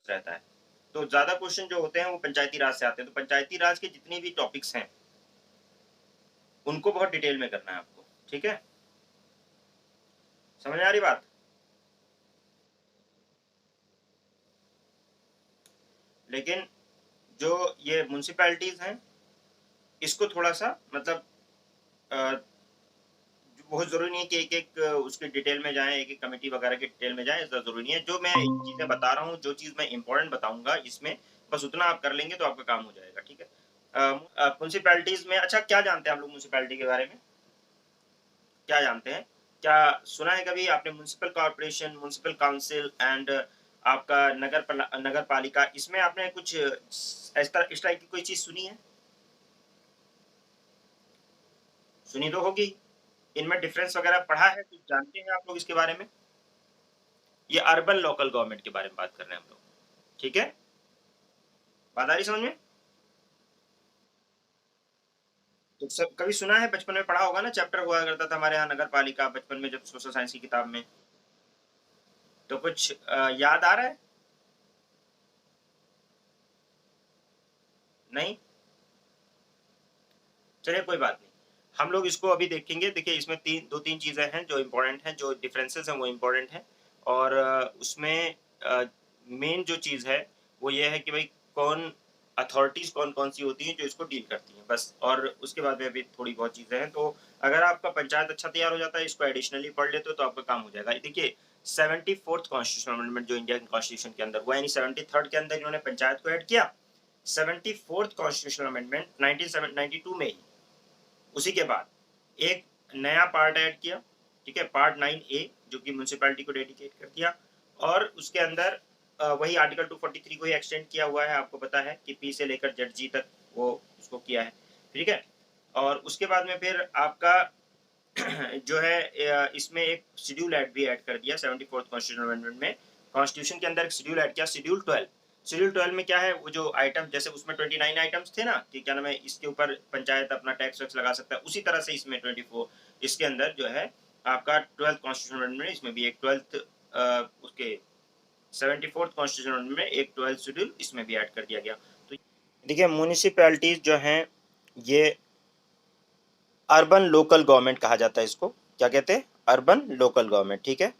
रहता है। तो ज़्यादा क्वेश्चन जो होते हैं वो पंचायती राज से आते हैं, तो पंचायती राज के जितने भी टॉपिक्स हैं, उनको बहुत डिटेल में करना है आपको, ठीक है? समझ में आ रही बात? लेकिन जो ये म्युनिसिपैलिटीज़ हैं, इसको थोड़ा-सा मतलब अ, बहुत ज़रूरी नहीं है कि एक-एक उसके डिटेल में जाएँ, एक-एक कमिटी वगैरह के डिटेल में जाएँ, ऐसा ज़रूरी नहीं है। जो मैं चीज़ें बता रहा हूँ, जो चीज़ मैं इम्पोर्टेंट बताऊँगा इसमें, बस उतना आप कर लेंगे तो आपका काम हो जाएगा, ठीक है? म्युनिसिपैलिटीज़ में अच्छा क्या जानते हैं आप लोग म्युनिसिपैलिटी के बारे में? क्या जानते हैं? क्या सुना है कभी आपने municipal corporation, municipal council and आपका नगर पालिका इसमें आपने कुछ इस टाइप की कोई चीज़ सुनी है? सुनी तो होगी। इनमें डिफरेंस वगैरह पढ़ा है, कुछ जानते हैं आप लोग इसके बारे में? ये अर्बन लोकल गवर्नमेंट के बारे में बात कर रहे हैं हम लोग, ठीक है? बात आ रही समझ में? तो सब कभी सुना है बचपन में पढ़ा होगा ना चैप्टर हुआ करता था हमारे यहाँ नगर पालिका बचपन में जब सोशल साइंस की किताब में। तो कुछ याद आ रहा है? नहीं? चलिए कोई बात नहीं। हम लोग इसको अभी देखेंगे। देखिए इसमें 2-3 चीज़ें हैं जो इम्पोर्टेंट हैं, जो डिफरेंसेस हैं वो इम्पोर्टेंट हैं और उसमें मेन जो चीज़ है वो ये है कि भाई कौन अथॉरिटीज़ कौन-कौन सी होती हैं जो इसको डील करती हैं बस और उसके बाद में भी थोड़ी बहुत चीज़ें हैं। तो अगर आपका पंचायत अच्छा तैयार हो जाता है, इसको एडिशनली पढ़ लेते हो तो आपका काम हो जाएगा। देखिए 74th कॉन्स्टिट्यूशनल अमेंडमेंट जो इंडियन कॉन्स्टिट्यूशन के अंदर हुआ यानी 73rd के अंदर इन्होंने पंचायत को ऐड किया। 74th कॉन्स्टिट्यूशनल अमेंडमेंट 1992 में ही उसी के बाद एक नया पार्ट ऐड किया, ठीक है? पार्ट 9A जो कि म्युनिसिपैलिटी को डेडिकेट कर दिया और उसके अंदर वही आर्टिकल 243 को ही एक्सटेंड किया हुआ है, आपको पता है कि पी से लेकर जेड जी तक वो उसको किया है, ठीक है? और उसके बाद में फिर आपका जो है इसमें एक शेड्यूल ऐड भी ऐड कर दिया 74th कॉन्स्टिट्यूशनल अमेंडमेंट में। कॉन्स्टिट्यूशन के अंदर एक शेड्यूल ऐड किया, शेड्यूल 12। शेड्यूल 12 में क्या है वो जो आइटम जैसे उसमें 29 आइटम्स थे ना कि क्या नाम है इसके ऊपर पंचायत अपना टैक्स वैक्स लगा सकता है, उसी तरह से इसमें 24 इसके अंदर जो है आपका 12th कॉन्स्टिट्यूशनल अमेंडमेंट इसमें भी एक 12th उसके 74th कॉन्स्टिट्यूशनल अमेंडमेंट में एक 12th शेड्यूल इसमें भी ऐड कर दिया गया। तो देखिए म्युनिसिपैलिटीज जो हैं ये अर्बन लोकल गवर्नमेंट कहा जाता है इसको। क्या कहते हैं? अर्बन लोकल गवर्नमेंट, ठीक है?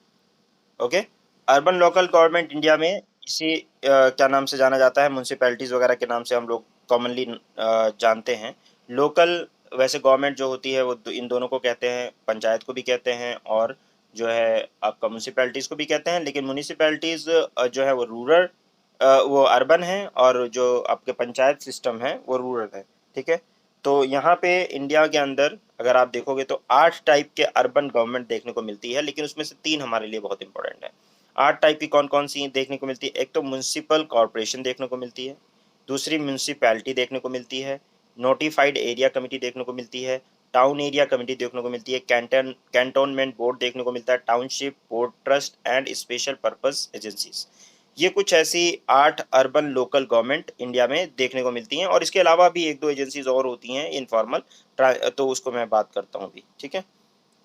Okay. Urban local government India में इसी क्या नाम से जाना जाता है? म्युनिसिपैलिटीज़ वगैरह के नाम से हम लोग कॉमनली जानते हैं। लोकल वैसे गवर्नमेंट जो होती है वो इन दोनों को कहते हैं, पंचायत को भी कहते हैं और जो है आपका म्युनिसिपैलिटीज़ को भी कहते हैं, लेकिन म्युनिसिपैलिटीज़ जो है वो रूरल वो अर्बन है और जो आपके पंचायत सिस्टम है वो रूरल है, ठीक है? तो यहाँ पे इंडिया के अंदर अगर आप देखोगे तो 8 टाइप के अर्बन गवर्नमेंट देखने को मिलती है, लेकिन उसमें से 3 हमारे लिए बहुत इंपॉर्टेंट है। 8 टाइप की कौन-कौन सी देखने को मिलती है? एक तो म्युनिसिपल कॉर्पोरेशन देखने को मिलती है, दूसरी म्युनिसिपैलिटी देखने को मिलती है, नोटिफाइड एरिया कमिटी देखने को मिलती है, टाउन एरिया कमिटी देखने को मिलती है, कैंटोनमेंट बोर्ड देखने को मिलता है, township board, trust and special purpose agencies. ये कुछ ऐसी 8 अर्बन लोकल गवर्नमेंट इंडिया में देखने को मिलती हैं और इसके अलावा भी 1-2 एजेंसीज और होती हैं इनफॉर्मल, तो उसको मैं बात करता हूँ अभी, ठीक है?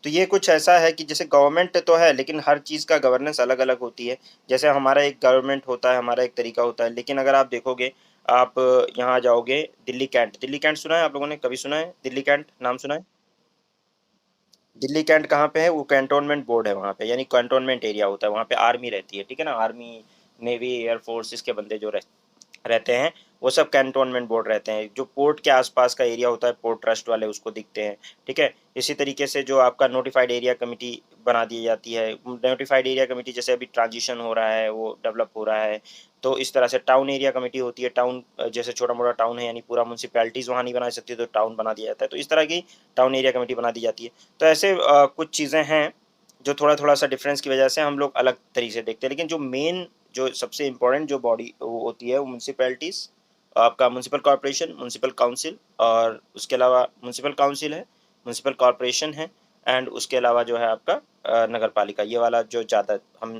तो ये कुछ ऐसा है कि जैसे गवर्नमेंट तो है लेकिन हर चीज़ का गवर्नेंस अलग-अलग होती है। जैसे हमारा एक गवर्नमेंट होता है, हमारा एक तरीका होता है, लेकिन अगर आप देखोगे, आप यहाँ जाओगे दिल्ली कैंट सुना है आप लोगों ने? कभी सुना है? दिल्ली कैंट नाम सुना है? दिल्ली कैंट कहाँ पे है? वो कैंटोनमेंट बोर्ड है वहाँ पे, यानी कैंटोनमेंट एरिया होता है, वहाँ पे आर्मी रहती है, ठीक है ना? आर्मी, नेवी, एयरफोर्स इसके बंदे जो रहते हैं वो सब कैंटोनमेंट बोर्ड रहते हैं। जो पोर्ट के आसपास का एरिया होता है पोर्ट ट्रस्ट वाले उसको दिखते हैं, ठीक है? इसी तरीके से जो आपका नोटिफाइड एरिया कमिटी बना दी जाती है, नोटिफाइड एरिया कमिटी जैसे अभी ट्रांजिशन हो रहा है वो डेवलप हो रहा है, तो इस तरह से टाउन एरिया कमेटी होती है। टाउन जैसे छोटा मोटा टाउन है यानी पूरा म्यूनसिपैलिटीज़ वहाँ नहीं बना सकती तो टाउन बना दिया जाता है, तो इस तरह की टाउन एरिया कमेटी बना दी जाती है। तो ऐसे कुछ चीज़ें हैं जो थोड़ा थोड़ा सा डिफरेंस की वजह से हम लोग अलग तरीके से देखते हैं, लेकिन जो मेन जो सबसे इम्पोर्टेंट जो बॉडी वो होती है वो म्यूनसिपैलिटीज़, आपका म्यूनसिपल कॉर्पोरेशन, म्यूनसिपल काउंसिल और उसके अलावा म्यूनसिपल काउंसिल है, म्यूनसिपल कॉर्पोरेशन है एंड उसके अलावा जो है आपका नगर पालिका, ये वाला जो ज़्यादा हम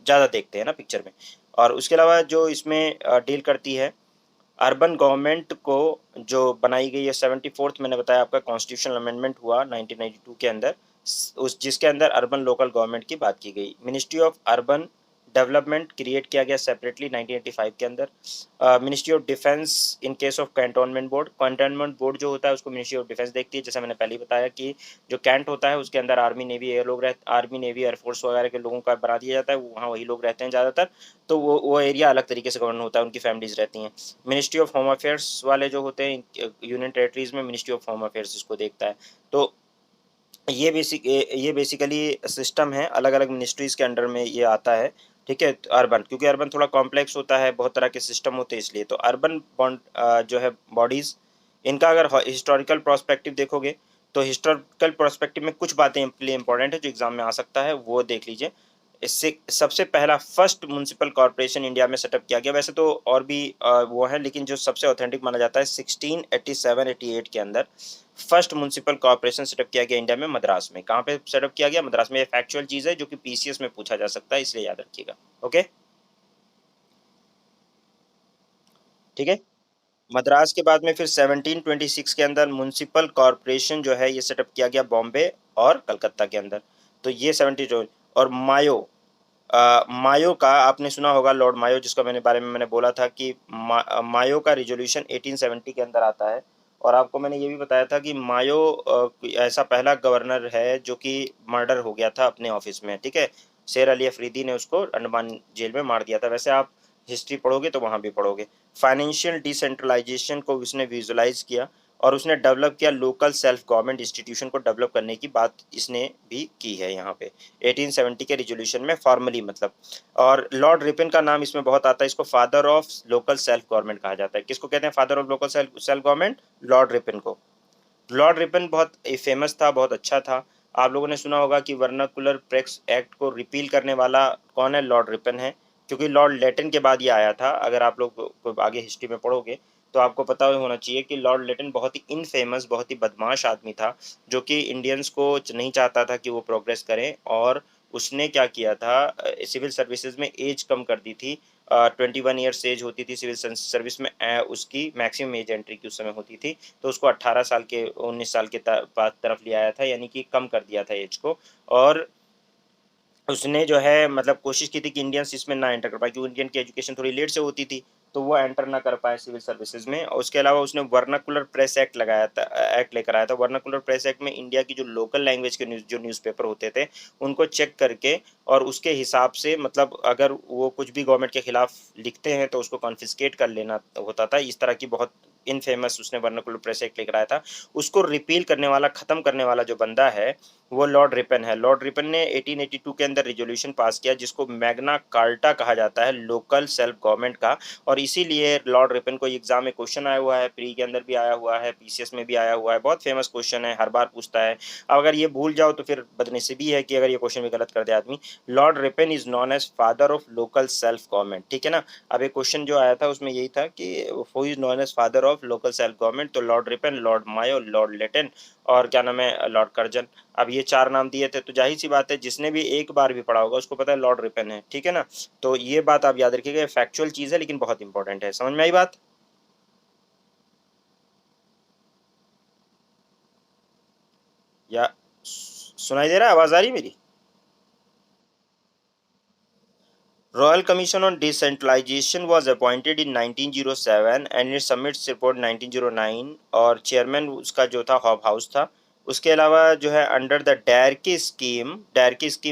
ज़्यादा देखते हैं ना पिक्चर में। और उसके अलावा जो इसमें डील करती है अर्बन गवर्नमेंट को, जो बनाई गई है 74th मैंने बताया आपका कॉन्स्टिट्यूशनल अमेंडमेंट हुआ 1992 के अंदर, उस जिसके अंदर अर्बन लोकल गवर्नमेंट की बात की गई। Ministry of urban development create किया गया सेपरेटली 1985 के अंदर। Ministry of defence in case of cantonment board जो होता है उसको मिनिस्ट्री ऑफ डिफेंस देखती है। जैसे मैंने पहले ही बताया कि जो कैंट होता है उसके अंदर आर्मी नेवी एयरफोर्स वगैरह के लोगों का बना दिया जाता है, वहाँ वही लोग रहते हैं ज़्यादातर। तो वो एरिया अलग तरीके से गवर्न होता है, उनकी फैमिलीज रहती हैं। मिनिस्ट्री ऑफ होम अफेयर्स वाले जो होते हैं यूनियन टेरेटरीज में, मिनिस्ट्री ऑफ होम अफेयर्स इसको देखता है। तो ये बेसिकली सिस्टम है, अलग अलग मिनिस्ट्रीज के अंडर में ये आता है। ठीक है, अर्बन, क्योंकि अर्बन थोड़ा कॉम्प्लेक्स होता है, बहुत तरह के सिस्टम होते हैं, इसलिए तो अर्बन बॉन्ड जो है बॉडीज, इनका अगर हिस्टोरिकल प्रोस्पेक्टिव देखोगे तो हिस्टोरिकल प्रोस्पेक्टिव में कुछ बातें इंपॉर्टेंट है जो एग्जाम में आ सकता है, वो देख लीजिए। इससे सबसे पहला फर्स्ट म्युनिसिपल कॉर्पोरेशन इंडिया में सेटअप किया गया। वैसे तो और भी वो है, लेकिन जो सबसे ऑथेंटिक माना जाता है 1687-88 के अंदर फर्स्ट म्युनिसिपल कॉर्पोरेशन सेटअप किया गया इंडिया में, मद्रास में। कहाँ पे सेटअप किया गया? मद्रास में। ये फैक्चुअल चीज है जो कि पीसीएस में पूछा जा सकता है, इसलिए याद रखिएगा। ओके, ठीक है। मद्रास के बाद में फिर 1726 के अंदर म्युनिसिपल कॉर्पोरेशन जो है ये सेटअप किया गया बॉम्बे और कलकत्ता के अंदर। तो ये 72। और मायो का आपने सुना होगा, लॉर्ड मायो, जिसका मैंने बोला था कि मायो का रिजोल्यूशन 1870 के अंदर आता है। और आपको मैंने ये भी बताया था कि मायो ऐसा पहला गवर्नर है जो कि मर्डर हो गया था अपने ऑफिस में। ठीक है, शेर अली अफरीदी ने उसको अंडमान जेल में मार दिया था। वैसे आप हिस्ट्री पढ़ोगे तो वहाँ भी पढ़ोगे। फाइनेंशियल डिसेंट्रलाइजेशन को उसने विजुलाइज किया और उसने डेवलप किया लोकल सेल्फ गवर्नमेंट इंस्टीट्यूशन को डेवलप करने की बात इसने भी की है यहाँ पे 1870 के रिजोल्यूशन में फॉर्मली, मतलब। और लॉर्ड रिपन का नाम इसमें बहुत आता है, इसको father of local self government कहा जाता है। किसको कहते हैं father of local self government? Lord Ripon को। लॉर्ड रिपन बहुत फेमस था, बहुत अच्छा था। आप लोगों ने सुना होगा कि वर्नाकुलर प्रेस एक्ट को रिपील करने वाला कौन है? लॉर्ड रिपन है, क्योंकि लॉर्ड लेटन के बाद ये आया था। अगर आप लोग को आगे हिस्ट्री में पढ़ोगे तो आपको पता होना चाहिए कि लॉर्ड लेटन बहुत ही इनफेमस, बहुत ही बदमाश आदमी था, जो कि इंडियंस को नहीं चाहता था कि वो प्रोग्रेस करें। और उसने क्या किया था, सिविल सर्विसेज में एज कम कर दी थी। 21 ईयर्स एज होती थी सिविल सर्विस में, उसकी मैक्सिमम एज एंट्री की उस समय होती थी। तो उसको 18 साल के 19 साल के बाद तरफ ले आया था, यानी कि कम कर दिया था एज को। और उसने जो है मतलब कोशिश की थी कि इंडियंस इसमें ना एंटर कर पाए, क्योंकि इंडियन की एजुकेशन थोड़ी लेट से होती थी, तो वो एंटर ना कर पाए सिविल सर्विसेज में। और उसके अलावा उसने वर्नाकुलर प्रेस एक्ट लगाया था, एक्ट लेकर आया था। वर्नाकुलर प्रेस एक्ट में इंडिया की जो लोकल लैंग्वेज के जो न्यूज़पेपर होते थे उनको चेक करके और उसके हिसाब से, मतलब अगर वो कुछ भी गवर्नमेंट के खिलाफ लिखते हैं तो उसको कॉन्फिस्केट कर लेना होता था। इस तरह की बहुत इनफेमस उसने वर्नाकुलर प्रेस एक्ट लेकर आया था। उसको रिपील करने वाला, खत्म करने वाला जो बंदा है वो लॉर्ड रिपन है। लॉर्ड रिपन ने 1882 के अंदर रिजोल्यूशन पास किया जिसको मैग्ना कार्टा कहा जाता है, लोकल सेल्फ गवर्नमेंट का। और इसीलिए लॉर्ड रिपन को एग्जाम में क्वेश्चन आया हुआ है, प्री के अंदर भी आया हुआ है, पीसीएस में भी आया हुआ है, बहुत फेमस क्वेश्चन है, हर बार पूछता है। अब अगर ये भूल जाओ तो फिर बदनसीबी है कि अगर ये क्वेश्चन भी गलत कर दे आदमी। Lord Ripon is known as father of local self government, ठीक है ना। अब एक क्वेश्चन जो आया था उसमें यही था कि who is known as father of local self government, तो Lord Ripon, Lord Mayo, Lord Lytton और क्या नाम है, लॉर्ड कर्जन। अब ये चार नाम दिए थे, तो जाहिर सी बात है जिसने भी एक बार भी पढ़ा होगा उसको पता है लॉर्ड रिपन है, ठीक है ना। तो ये बात आप याद रखिएगा, फैक्चुअल चीज है लेकिन बहुत इंपॉर्टेंट है। समझ में आई बात? या सुनाई दे रहा है? आवाज आ रही है मेरी? Royal Commission on Decentralization was appointed in 1907 and it submits report 1909 और चेयरमैन उसका जो था हॉब हाउस था। उसके अलावा जो है अंडर द डायरकी स्कीम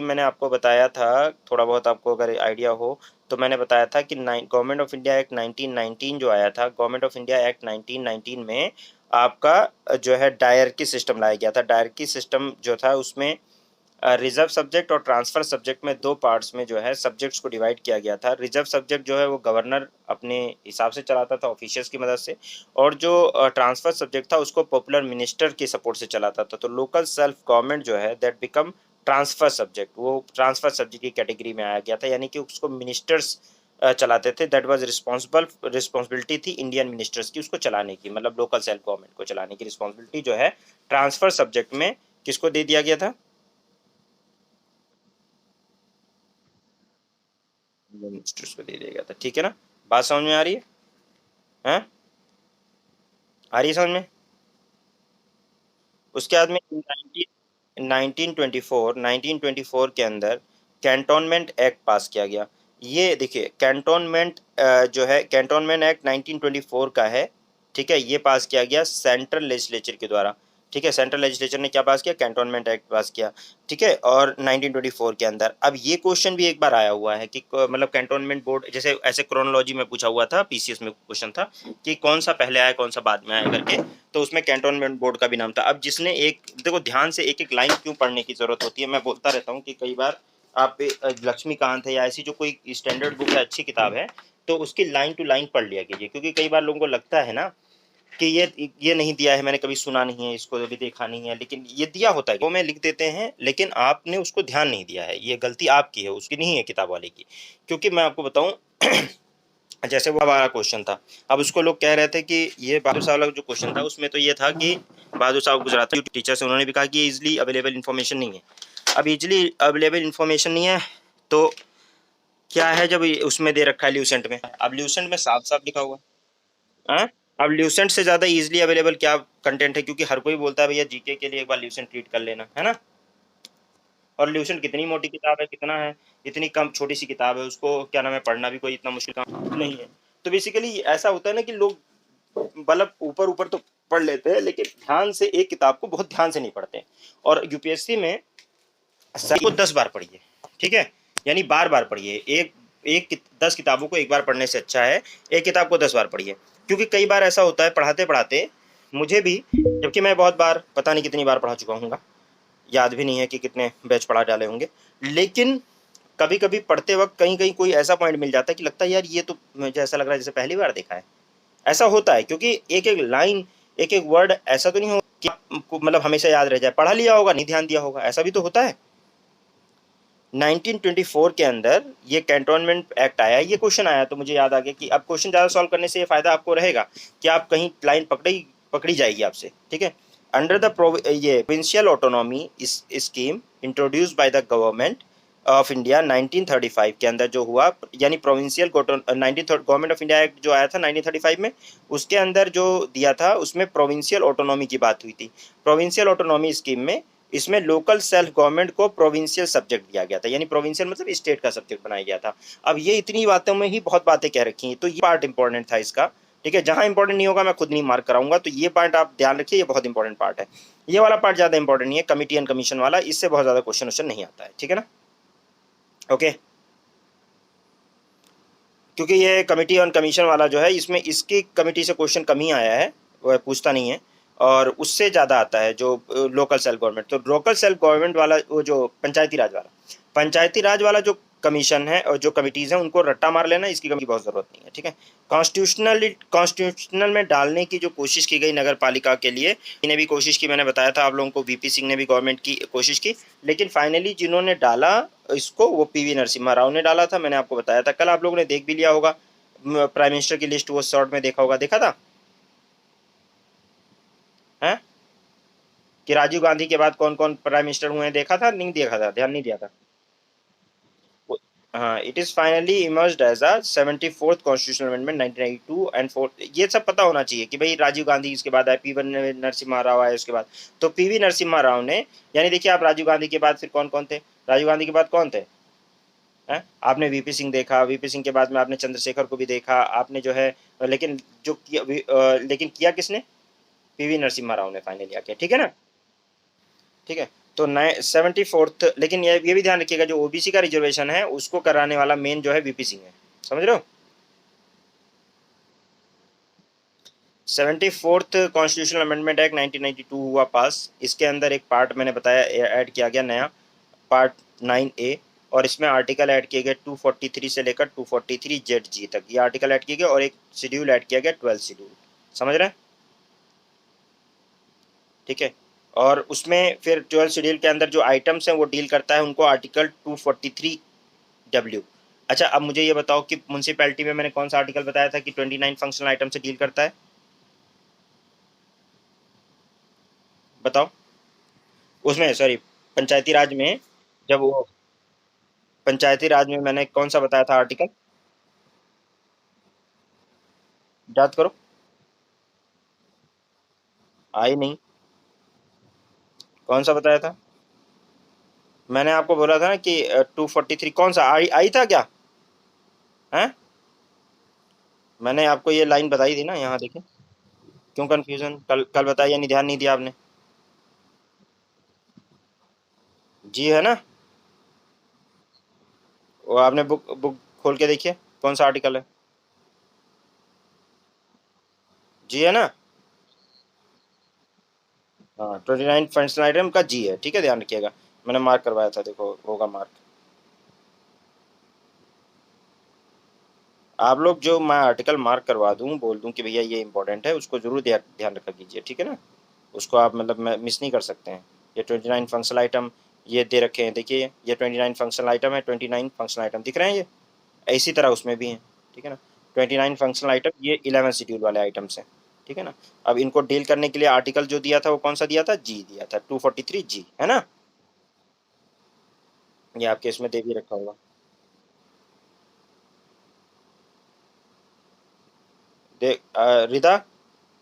मैंने आपको बताया था, थोड़ा बहुत आपको अगर आइडिया हो तो मैंने बताया था कि गवर्नमेंट ऑफ इंडिया एक्ट 1919 जो आया था, गवर्नमेंट ऑफ इंडिया एक्ट 1919 में आपका जो है डायरकी सिस्टम लाया गया था। डायरकी सिस्टम जो था उसमें रिजर्व सब्जेक्ट और ट्रांसफर सब्जेक्ट में दो पार्ट्स में जो है सब्जेक्ट्स को डिवाइड किया गया था। रिजर्व सब्जेक्ट जो है वो गवर्नर अपने हिसाब से चलाता था ऑफिशियल्स की मदद से, और जो ट्रांसफर सब्जेक्ट था उसको पॉपुलर मिनिस्टर के सपोर्ट से चलाता था। तो लोकल सेल्फ गवर्नमेंट जो है दैट बिकम ट्रांसफर सब्जेक्ट, वो ट्रांसफर सब्जेक्ट की कैटेगरी में आया गया था, यानी कि उसको मिनिस्टर्स चलाते थे। दैट वाज रिस्पॉन्सिबिलिटी थी इंडियन मिनिस्टर्स की उसको चलाने की, मतलब लोकल सेल्फ गवर्नमेंट को चलाने की रिस्पॉन्सिबिलिटी जो है ट्रांसफर सब्जेक्ट में किसको दे दिया गया था? मिनिस्टर्स को दे दिया गया था, ठीक है ना। बात समझ में आ रही है? हैं? आ रही है समझ में? उसके बाद में 1924 के अंदर कैंटोनमेंट एक्ट पास किया गया। ये देखिए कैंटोनमेंट जो है कैंटोनमेंट एक्ट 1924 का है, ठीक है। ये पास किया गया सेंट्रल लेजिस्लेचर के द्वारा, ठीक है। सेंट्रल लेजिस्लेचर ने क्या पास किया, कैंटोनमेंट एक्ट पास किया, ठीक है। और 1924 के अंदर अब ये क्वेश्चन भी एक बार आया हुआ है कि मतलब कैंटोनमेंट बोर्ड, जैसे ऐसे क्रोनोलॉजी में पूछा हुआ था, पीसीएस में क्वेश्चन था कि कौन सा पहले आया कौन सा बाद में आया करके, तो उसमें कैंटोनमेंट बोर्ड का भी नाम था। अब जिसने एक देखो ध्यान से एक एक लाइन क्यों पढ़ने की जरूरत होती है, मैं बोलता रहता हूँ कि कई बार आप लक्ष्मीकांत है या ऐसी जो कोई स्टैंडर्ड बुक है, अच्छी किताब है, तो उसकी लाइन टू लाइन पढ़ लिया कीजिए, क्योंकि कई बार लोगों को लगता है ना कि ये नहीं दिया है, मैंने कभी सुना नहीं है, इसको अभी देखा नहीं है, लेकिन ये दिया होता है, वो मैं लिख देते हैं, लेकिन आपने उसको ध्यान नहीं दिया है, ये गलती आपकी है, उसकी नहीं है किताब वाले की। क्योंकि मैं आपको बताऊं जैसे वो हमारा क्वेश्चन था, अब उसको लोग कह रहे थे कि ये बहादुर साहब वाला जो क्वेश्चन था उसमें तो ये था कि बहादुर साहब गुजराती टीचर से, उन्होंने भी कहा कि इजिली अवेलेबल इन्फॉर्मेशन नहीं है। अब इजिली अवेलेबल इन्फॉर्मेशन नहीं है तो क्या है, जब उसमें दे रखा है ल्यूसेंट में, अब ल्यूसेंट में साफ साफ लिखा हुआ है। अब ल्यूसेंट से ज्यादा इजिली अवेलेबल क्या कंटेंट है, क्योंकि हर कोई बोलता है भैया जीके के लिए एक बार ल्यूसेंट रीड कर लेना, है ना। और ल्यूसेंट कितनी मोटी किताब है, कितना है, इतनी कम छोटी सी किताब है, उसको क्या नाम है, पढ़ना भी कोई इतना मुश्किल काम नहीं है। तो बेसिकली ऐसा होता है ना कि लोग मतलब ऊपर ऊपर तो पढ़ लेते हैं, लेकिन ध्यान से एक किताब को बहुत ध्यान से नहीं पढ़ते। और यूपीएससी में सही को 10 बार पढ़िए, ठीक है। यानी बार बार पढ़िए, एक एक 10 किताबों को एक बार पढ़ने से अच्छा है एक किताब को 10 बार पढ़िए। क्योंकि कई बार ऐसा होता है पढ़ाते पढ़ाते, मुझे भी, जबकि मैं बहुत बार पता नहीं कितनी बार पढ़ा चुका हूँ, याद भी नहीं है कि कितने बैच पढ़ा डाले होंगे, लेकिन कभी कभी पढ़ते वक्त कहीं कहीं कोई ऐसा पॉइंट मिल जाता है कि लगता है यार ये तो मुझे ऐसा लग रहा है जैसे पहली बार देखा है। ऐसा होता है क्योंकि एक एक लाइन, एक एक वर्ड ऐसा तो नहीं हो कि आपको मतलब हमेशा याद रह जाए, पढ़ा लिया होगा नहीं ध्यान दिया होगा, ऐसा भी तो होता है। 1924 के अंदर ये कैंटोनमेंट एक्ट आया, ये क्वेश्चन आया, तो मुझे याद आ गया कि अब क्वेश्चन ज़्यादा सॉल्व करने से ये फायदा आपको रहेगा कि आप कहीं लाइन पकड़ी पकड़ी जाएगी आपसे, ठीक है। अंडर द ये provincial autonomy scheme introduce by the government of India 1935 के अंदर जो हुआ, यानी provincial 19 government of India act जो आया था 1935 में, उसके अंदर जो दिया था उसमें प्रोविंशियल ऑटोनॉमी की बात हुई थी। प्रोविंशियल ऑटोनॉमी स्कीम में इसमें लोकल सेल्फ गवर्नमेंट को प्रोविंशियल सब्जेक्ट दिया गया था, यानी प्रोविंशियल मतलब स्टेट का सब्जेक्ट बनाया गया था। अब ये इतनी बातों में ही बहुत बातें कह रखी हैं, तो ये पार्ट इंपॉर्टेंट था इसका, ठीक है। जहां इंपॉर्टेंट नहीं होगा मैं खुद नहीं मार्क कराऊंगा, तो ये पार्ट आप ध्यान रखिए, ये बहुत इंपॉर्टेंट पार्ट है। ये वाला पार्ट ज्यादा इंपॉर्टेंट नहीं है, कमिटी एंड कमीशन वाला, इससे बहुत ज्यादा क्वेश्चन नहीं आता है, ठीक है ना। ओके, क्योंकि ये कमिटी ऑन कमीशन वाला जो है, इसमें इसकी कमिटी से क्वेश्चन कम ही आया है, वह पूछता नहीं है, और उससे ज़्यादा आता है जो लोकल सेल्फ गवर्नमेंट। तो लोकल सेल्फ गवर्नमेंट वाला वो जो पंचायती राज वाला जो कमीशन है और जो कमिटीज़ हैं उनको रट्टा मार लेना, इसकी कमी की बहुत ज़रूरत नहीं है, ठीक है। कॉन्स्टिट्यूशनल में डालने की जो कोशिश की गई नगर पालिका के लिए, इन्हें भी कोशिश की, मैंने बताया था आप लोगों को, वीपी सिंह ने भी गवर्नमेंट की कोशिश की, लेकिन फाइनली जिन्होंने डाला इसको वो पीवी नरसिम्हा राव ने डाला था। मैंने आपको बताया था, कल आप लोगों ने देख भी लिया होगा प्राइम मिनिस्टर की लिस्ट, वो शॉर्ट में देखा होगा, देखा था है कि राजीव गांधी के बाद कौन कौन प्राइम मिनिस्टर हुए हैं, देखा था नहीं, देखा था, ध्यान नहीं दिया था। हाँ, it is finally emerged as a 74th constitutional amendment 1992 and 4, ये सब पता होना चाहिए कि भाई राजीव गांधी इसके बाद आए, पीवी नरसिम्हा राव आए उसके बाद। तो पीवी नरसिम्हा राव ने, यानी देखिए आप राजीव गांधी के बाद फिर कौन कौन थे, राजीव गांधी के बाद कौन थे, हैं? आपने वीपी सिंह देखा, वीपी सिंह के बाद में आपने चंद्रशेखर को भी देखा, आपने जो है, लेकिन जो किया लेकिन किया किसने, पीवी नरसिम्हा राव ने फाइनली आके, ठीक है ना, ठीक है। तो नए 74th, लेकिन ये भी ध्यान रखिएगा जो ओबीसी का रिजर्वेशन है उसको कराने वाला मेन जो है वीपी सिंह है, समझ रहे हो। 74th कॉन्स्टिट्यूशनल अमेंडमेंट एक्ट 1992 हुआ पास, इसके अंदर एक पार्ट मैंने बताया ऐड किया गया नया, पार्ट 9A, और इसमें आर्टिकल ऐड किए गए 243 से लेकर 243 ZG तक, ये आर्टिकल ऐड किए गए, और एक शेड्यूल ऐड किया गया 12 शेड्यूल, समझ रहे हैं, ठीक है। और उसमें फिर 12 शेड्यूल के अंदर जो आइटम्स हैं वो डील करता है उनको आर्टिकल 243W। अच्छा, अब मुझे ये बताओ कि म्यूनसिपैलिटी में मैंने कौन सा आर्टिकल बताया था कि 29 फंक्शनल आइटम से डील करता है, बताओ। उसमें सॉरी, पंचायती राज में, जब वो पंचायती राज में मैंने कौन सा बताया था आर्टिकल, याद करो, आई नहीं, कौन सा बताया था, मैंने आपको बोला था ना कि 243 कौन सा आई था क्या, हैं? मैंने आपको ये लाइन बताई थी ना, यहाँ देखिए। क्यों कंफ्यूजन? कल कल बताया, नहीं ध्यान नहीं दिया आपने? जी है ना? वो आपने बुक बुक खोल के देखिए, कौन सा आर्टिकल है। जी है ना? हाँ, 29 फंक्शनल आइटम का जी है, ठीक है, ध्यान रखिएगा। मैंने मार्क करवाया था, देखो होगा मार्क। आप लोग जो मैं आर्टिकल मार्क करवा दूं, बोल दूं कि भैया ये इंपॉर्टेंट है, उसको जरूर ध्यान रखा कीजिए, ठीक है ना? उसको आप मतलब मिस नहीं कर सकते हैं। ये 29 फंक्शनल आइटम ये दे रखे हैं, देखिए ये 29 फंक्शनल आइटम है, 29 फंक्शनल आइटम दिख रहे हैं ये, इसी तरह उसमें भी हैं, ठीक है ना? 29 फंक्शनल आइटम, ये 11 शेड्यूल वाले आइटम्स हैं, ठीक है ना? अब इनको डील करने के लिए आर्टिकल जो दिया था वो कौन सा दिया था? जी दिया था, 243 जी, है ना? ये आपके इसमें दे भी रखा होगा। देख रिदा,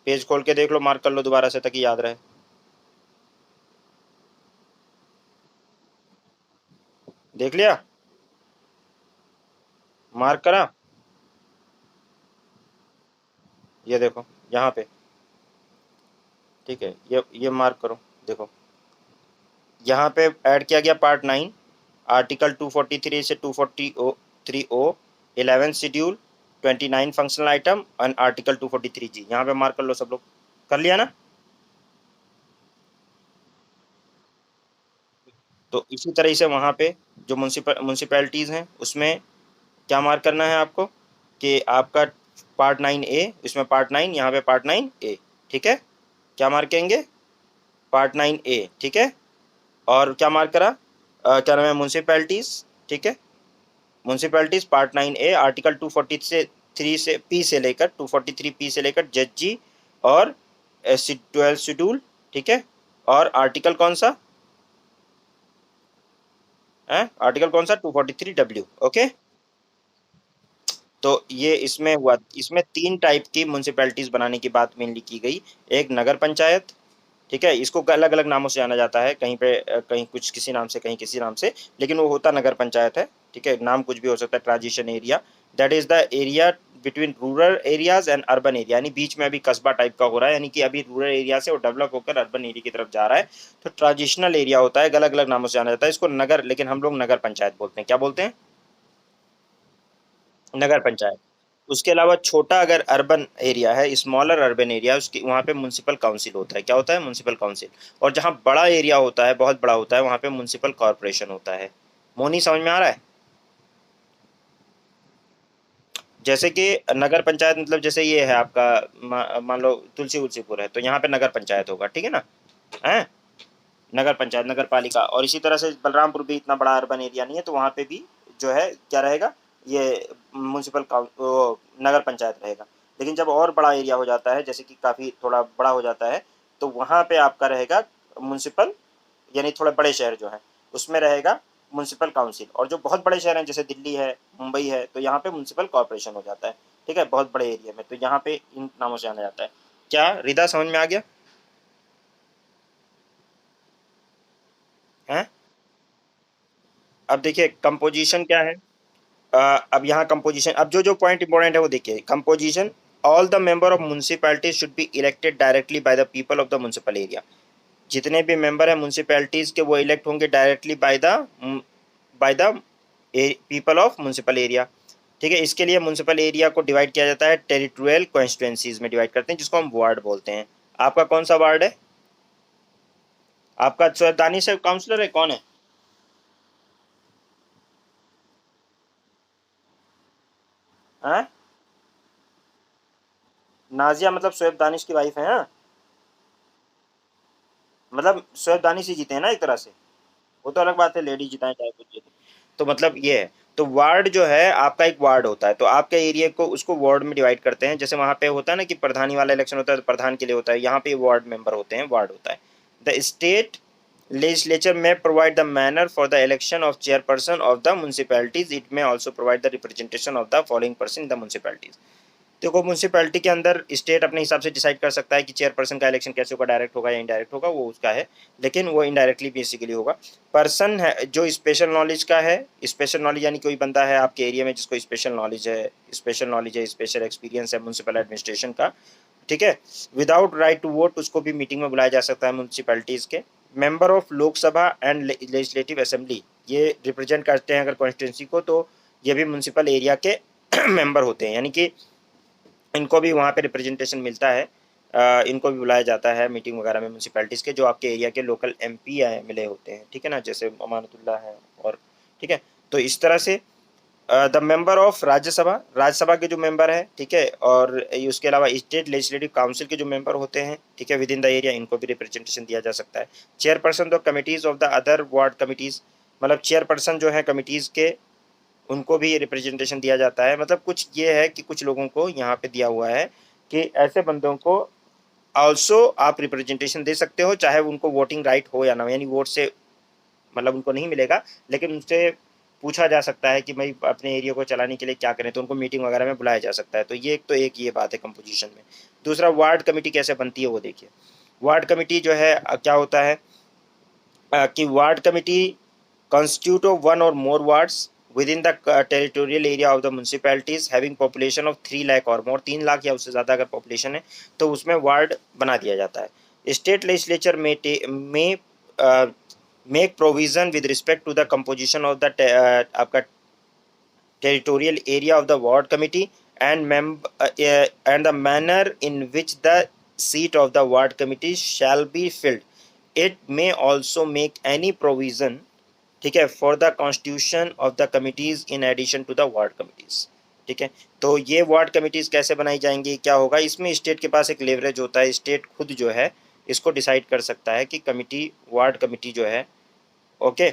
पेज खोल के देख लो, मार्क कर लो दोबारा से ताकि याद रहे। देख लिया? मार्क करा? ये देखो यहाँ पे, ठीक है, ये मार्क करो, देखो यहाँ पे ऐड किया गया पार्ट 9, आर्टिकल 243 से 243 ओ, 11 schedule, 29 functional item and article 243 जी, यहाँ पे मार्क कर लो सब लोग। कर लिया ना? तो इसी तरह से वहाँ पे जो म्यूनसिपैलिटीज़ हैं उसमें क्या मार्क करना है आपको, कि आपका पार्ट 9 ए, इसमें पार्ट 9, यहाँ पे पार्ट 9 ए, ठीक है? क्या मार्क करेंगे? पार्ट 9 ए, ठीक है? और क्या मार्क करा? क्या नाम है? म्यूनसिपैलिटीज़, ठीक है? म्यूनसिपैलिटीज़ पार्ट 9 ए, आर्टिकल 243 से पी से लेकर 243 पी से लेकर जज जी, और 12 शेड्यूल, ठीक है? और आर्टिकल कौन सा है? आर्टिकल कौन सा? 243 डब्ल्यू, ओके? तो ये इसमें हुआ, इसमें 3 टाइप की म्यूनसिपैलिटीज बनाने की बात मेनली की गई। एक नगर पंचायत, ठीक है, इसको अलग अलग नामों से जाना जाता है, कहीं पे कहीं कुछ किसी नाम से, कहीं किसी नाम से, लेकिन वो होता नगर पंचायत है, ठीक है? नाम कुछ भी हो सकता है। Transition area, that is the area between rural areas and urban area, यानी बीच में अभी कस्बा टाइप का हो रहा है, यानी कि अभी रूरल एरिया से वो डेवलप होकर अर्बन एरिया की तरफ जा रहा है, तो ट्रांजिशनल एरिया होता है, अलग अलग नामों से जाना जाता है इसको नगर, लेकिन हम लोग नगर पंचायत बोलते हैं। क्या बोलते हैं? नगर पंचायत। उसके अलावा छोटा अगर अर्बन एरिया है, स्मॉलर अर्बन एरिया, उसकी वहाँ पे म्यूनसिपल काउंसिल होता है। क्या होता है? Municipal council. और जहाँ बड़ा एरिया होता है, बहुत बड़ा होता है, वहाँ पे म्यूनसिपल कॉरपोरेशन होता है। मोनी, समझ में आ रहा है? जैसे कि नगर पंचायत मतलब जैसे ये है आपका, मान लो तुलसी उलसीपुर है, तो यहाँ पे नगर पंचायत होगा, ठीक है ना? है नगर पंचायत, नगर पालिका। और इसी तरह से बलरामपुर भी इतना बड़ा अर्बन एरिया नहीं है, तो वहाँ पे भी जो है क्या रहेगा, ये म्यूनसिपल नगर पंचायत रहेगा। लेकिन जब और बड़ा एरिया हो जाता है, जैसे कि काफ़ी थोड़ा बड़ा हो जाता है, तो वहाँ पे आपका रहेगा म्यूनसिपल, यानी थोड़े बड़े शहर जो हैं उसमें रहेगा म्यूनसिपल काउंसिल। और जो बहुत बड़े शहर हैं जैसे दिल्ली है, मुंबई है, तो यहाँ पे म्यूनसिपल कॉर्पोरेशन हो जाता है, ठीक है? बहुत बड़े एरिया में, तो यहाँ पे इन नामों से जाना जाता है। क्या रिदा, समझ में आ गया? है? अब देखिए कंपोजिशन क्या है। अब यहाँ कंपोजिशन, अब जो जो पॉइंट इंपॉर्टेंट है वो देखिए। Composition, all the member of municipalities should be elected directly by the people of the municipal area. जितने भी मेंबर हैं म्यूनसिपैलिटीज के, वो इलेक्ट होंगे directly by the people of municipal area, ठीक है? इसके लिए म्यूनसिपल एरिया को डिवाइड किया जाता है टेरिटोरियल कॉन्स्टिट्यूएंसीज में डिवाइड करते हैं, जिसको हम वार्ड बोलते हैं। आपका कौन सा वार्ड है? आपका दानी से काउंसलर है, कौन है? हाँ? नाजिया मतलब शोएब दानिश की वाइफ है? हाँ, मतलब शोएब दानिश ही जीते हैं ना एक तरह से। वो तो अलग बात है, लेडी जिताए चाहे कुछ जीते। तो मतलब ये है। तो वार्ड जो है आपका, एक वार्ड होता है, तो आपके एरिया को उसको वार्ड में डिवाइड करते हैं। जैसे वहाँ पे होता है ना कि प्रधानी वाला इलेक्शन होता है, तो प्रधान के लिए होता है, यहाँ पे वार्ड मेंबर होते हैं, वार्ड होता है। The state legislature may provide the manner for the election of chairperson of the municipalities. It may also provide the representation of the following person in the municipalities. देखो municipality के अंदर state अपने हिसाब से decide कर सकता है कि चेयरपर्सन का इलेक्शन कैसे होगा, डायरेक्ट होगा या इनडायरेक्ट होगा, वो उसका है, लेकिन वो इनडायरेक्टली बेसिकली होगा। पर्सन है जो स्पेशल नॉलेज का है, स्पेशल नॉलेज यानी कोई बंदा है आपके एरिया में जिसको स्पेशल नॉलेज है, स्पेशल एक्सपीरियंस है म्यूनसिपल एडमिनिस्ट्रेशन का, ठीक है, विदाउट राइट टू वोट, उसको भी मीटिंग में बुलाया जा सकता है म्यूनसिपैलिटीज़ के। Member of Lok Sabha and legislative assembly, ये रिप्रेजेंट करते हैं अगर कॉन्स्टिट्यूंसी को, तो ये भी म्यूनसिपल एरिया के मेंबर होते हैं, यानी कि इनको भी वहाँ पे रिप्रेजेंटेशन मिलता है। इनको भी बुलाया जाता है मीटिंग वगैरह में म्यूनसिपैलिटीज़ के, जो आपके एरिया के लोकल एमपी मिले होते हैं, ठीक है ना, जैसे अमानतुल्लाह है, और ठीक है। तो इस तरह से the member of Rajya Sabha, Rajya Sabha के जो मेंबर हैं, ठीक है, और उसके अलावा स्टेट लेजिस्लेटिव काउंसिल के जो मेंबर होते हैं, ठीक है, विद इन द एरिया, इनको भी रिप्रेजेंटेशन दिया जा सकता है। Chairperson the committees of the other ward committees, मतलब चेयरपर्सन जो है कमिटीज़ के, उनको भी रिप्रेजेंटेशन दिया जाता है। मतलब कुछ ये है कि कुछ लोगों को यहाँ पे दिया हुआ है कि ऐसे बंदों को ऑल्सो आप रिप्रेजेंटेशन दे सकते हो, चाहे उनको वोटिंग राइट हो या ना हो, यानी वोट से मतलब उनको नहीं मिलेगा, लेकिन उनसे पूछा जा सकता है कि भाई अपने एरिया को चलाने के लिए क्या करें, तो उनको मीटिंग वगैरह में बुलाया जा सकता है। तो ये एक ये बात है कंपोजिशन में। दूसरा, वार्ड कमेटी कैसे बनती है वो देखिए। वार्ड कमेटी जो है क्या होता है कि ward committee constitute of one or more wards within the territorial area of the municipalities having population of 3 lakh और मोर, 3 लाख या उससे ज़्यादा अगर पॉपुलेशन है तो उसमें वार्ड बना दिया जाता है। स्टेट लेजिस्लेचर में make provision with respect to the composition of the आपका territorial area of the ward committee and and the manner in which the seat of the ward committee shall be filled. It may also make any provision, ठीक है, for the constitution of the committees in addition to the ward committees, ठीक है। तो ये ward committees कैसे बनाई जाएंगी, क्या होगा इसमें, स्टेट के पास एक लेवरेज होता है, स्टेट खुद जो है इसको डिसाइड कर सकता है कि कमिटी, वार्ड कमिटी जो है, ओके,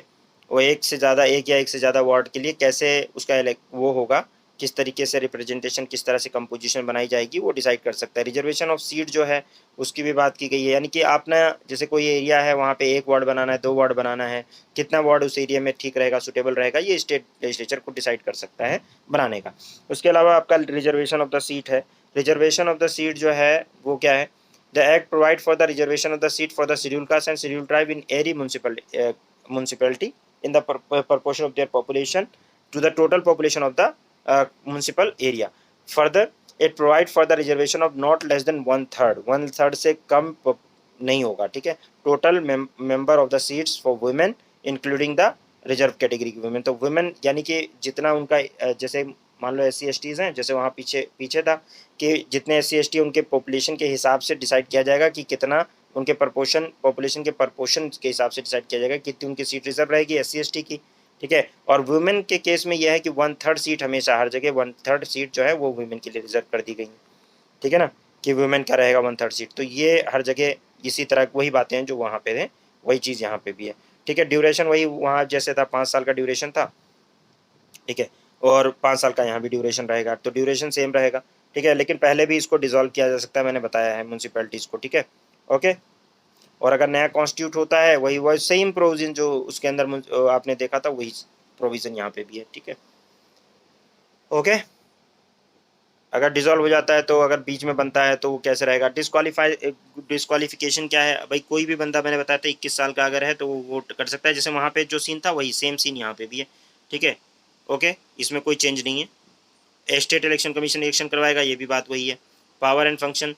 वो एक से ज़्यादा, एक या एक से ज़्यादा वार्ड के लिए कैसे उसका वो होगा, किस तरीके से रिप्रेजेंटेशन, किस तरह से कंपोजिशन बनाई जाएगी, वो डिसाइड कर सकता है। रिजर्वेशन ऑफ सीट जो है उसकी भी बात की गई है, यानी कि आपने जैसे कोई एरिया है वहाँ पे एक वार्ड बनाना है, 2 वार्ड बनाना है, कितना वार्ड उस एरिया में ठीक रहेगा, सुटेबल रहेगा, ये स्टेट लेजिस्लेचर को डिसाइड कर सकता है बनाने का। उसके अलावा आपका रिजर्वेशन ऑफ द सीट है। रिजर्वेशन ऑफ द सीट जो है वो क्या है, the act provide for the reservation of the seat for the schedule caste and schedule tribe in every municipality in the proportion of their population to the total population of the municipal area. Further, it provide for the reservation of not less than 1/3, 1/3 से कम नहीं होगा, ठीक है, total member of the seats for women including the reserve category की women. तो women यानी कि जितना उनका जैसे मान लो SC STs हैं, जैसे वहाँ पीछे पीछे था कि जितने SC ST उनके पॉपुलेशन के हिसाब से डिसाइड किया जाएगा कि कितना उनके प्रपोर्शन, पॉपुलेशन के प्रपोर्शन के हिसाब से डिसाइड किया जाएगा कितनी उनकी सीट रिजर्व रहेगी SC ST की, ठीक है। और वुमेन के केस में यह है कि 1/3 सीट हमेशा हर जगह 1/3 सीट जो है वो वुमेन के लिए रिजर्व कर दी गई, ठीक है ना, कि वुमेन का रहेगा 1/3 सीट। तो ये हर जगह इसी तरह वही बातें हैं जो वहाँ पे हैं, वही चीज़ यहाँ पे भी है, ठीक है। ड्यूरेशन वही वहाँ जैसे था, 5 साल का ड्यूरेशन था, ठीक है, और 5 साल का यहाँ भी ड्यूरेशन रहेगा, तो ड्यूरेशन सेम रहेगा, ठीक है। लेकिन पहले भी इसको डिसॉल्व किया जा सकता है, मैंने बताया है म्यूनसिपैलिटीज़ को, ठीक है, ओके। और अगर नया कॉन्स्टिट्यूट होता है वही सेम प्रोविजन जो उसके अंदर आपने देखा था वही प्रोविजन यहाँ पे भी है, ठीक है, ओके। अगर डिसॉल्व हो जाता है तो अगर बीच में बनता है तो वो कैसे रहेगा। डिस्क्वालिफिकेशन क्या है भाई, कोई भी बंदा, मैंने बताया था 21 साल का अगर है तो वो वोट कर सकता है, जैसे वहाँ पे जो सीन था वही सेम सीन यहाँ पे भी है, ठीक है, ओके, इसमें कोई चेंज नहीं है। स्टेट इलेक्शन कमीशन इलेक्शन करवाएगा, ये भी बात वही है। पावर एंड फंक्शन,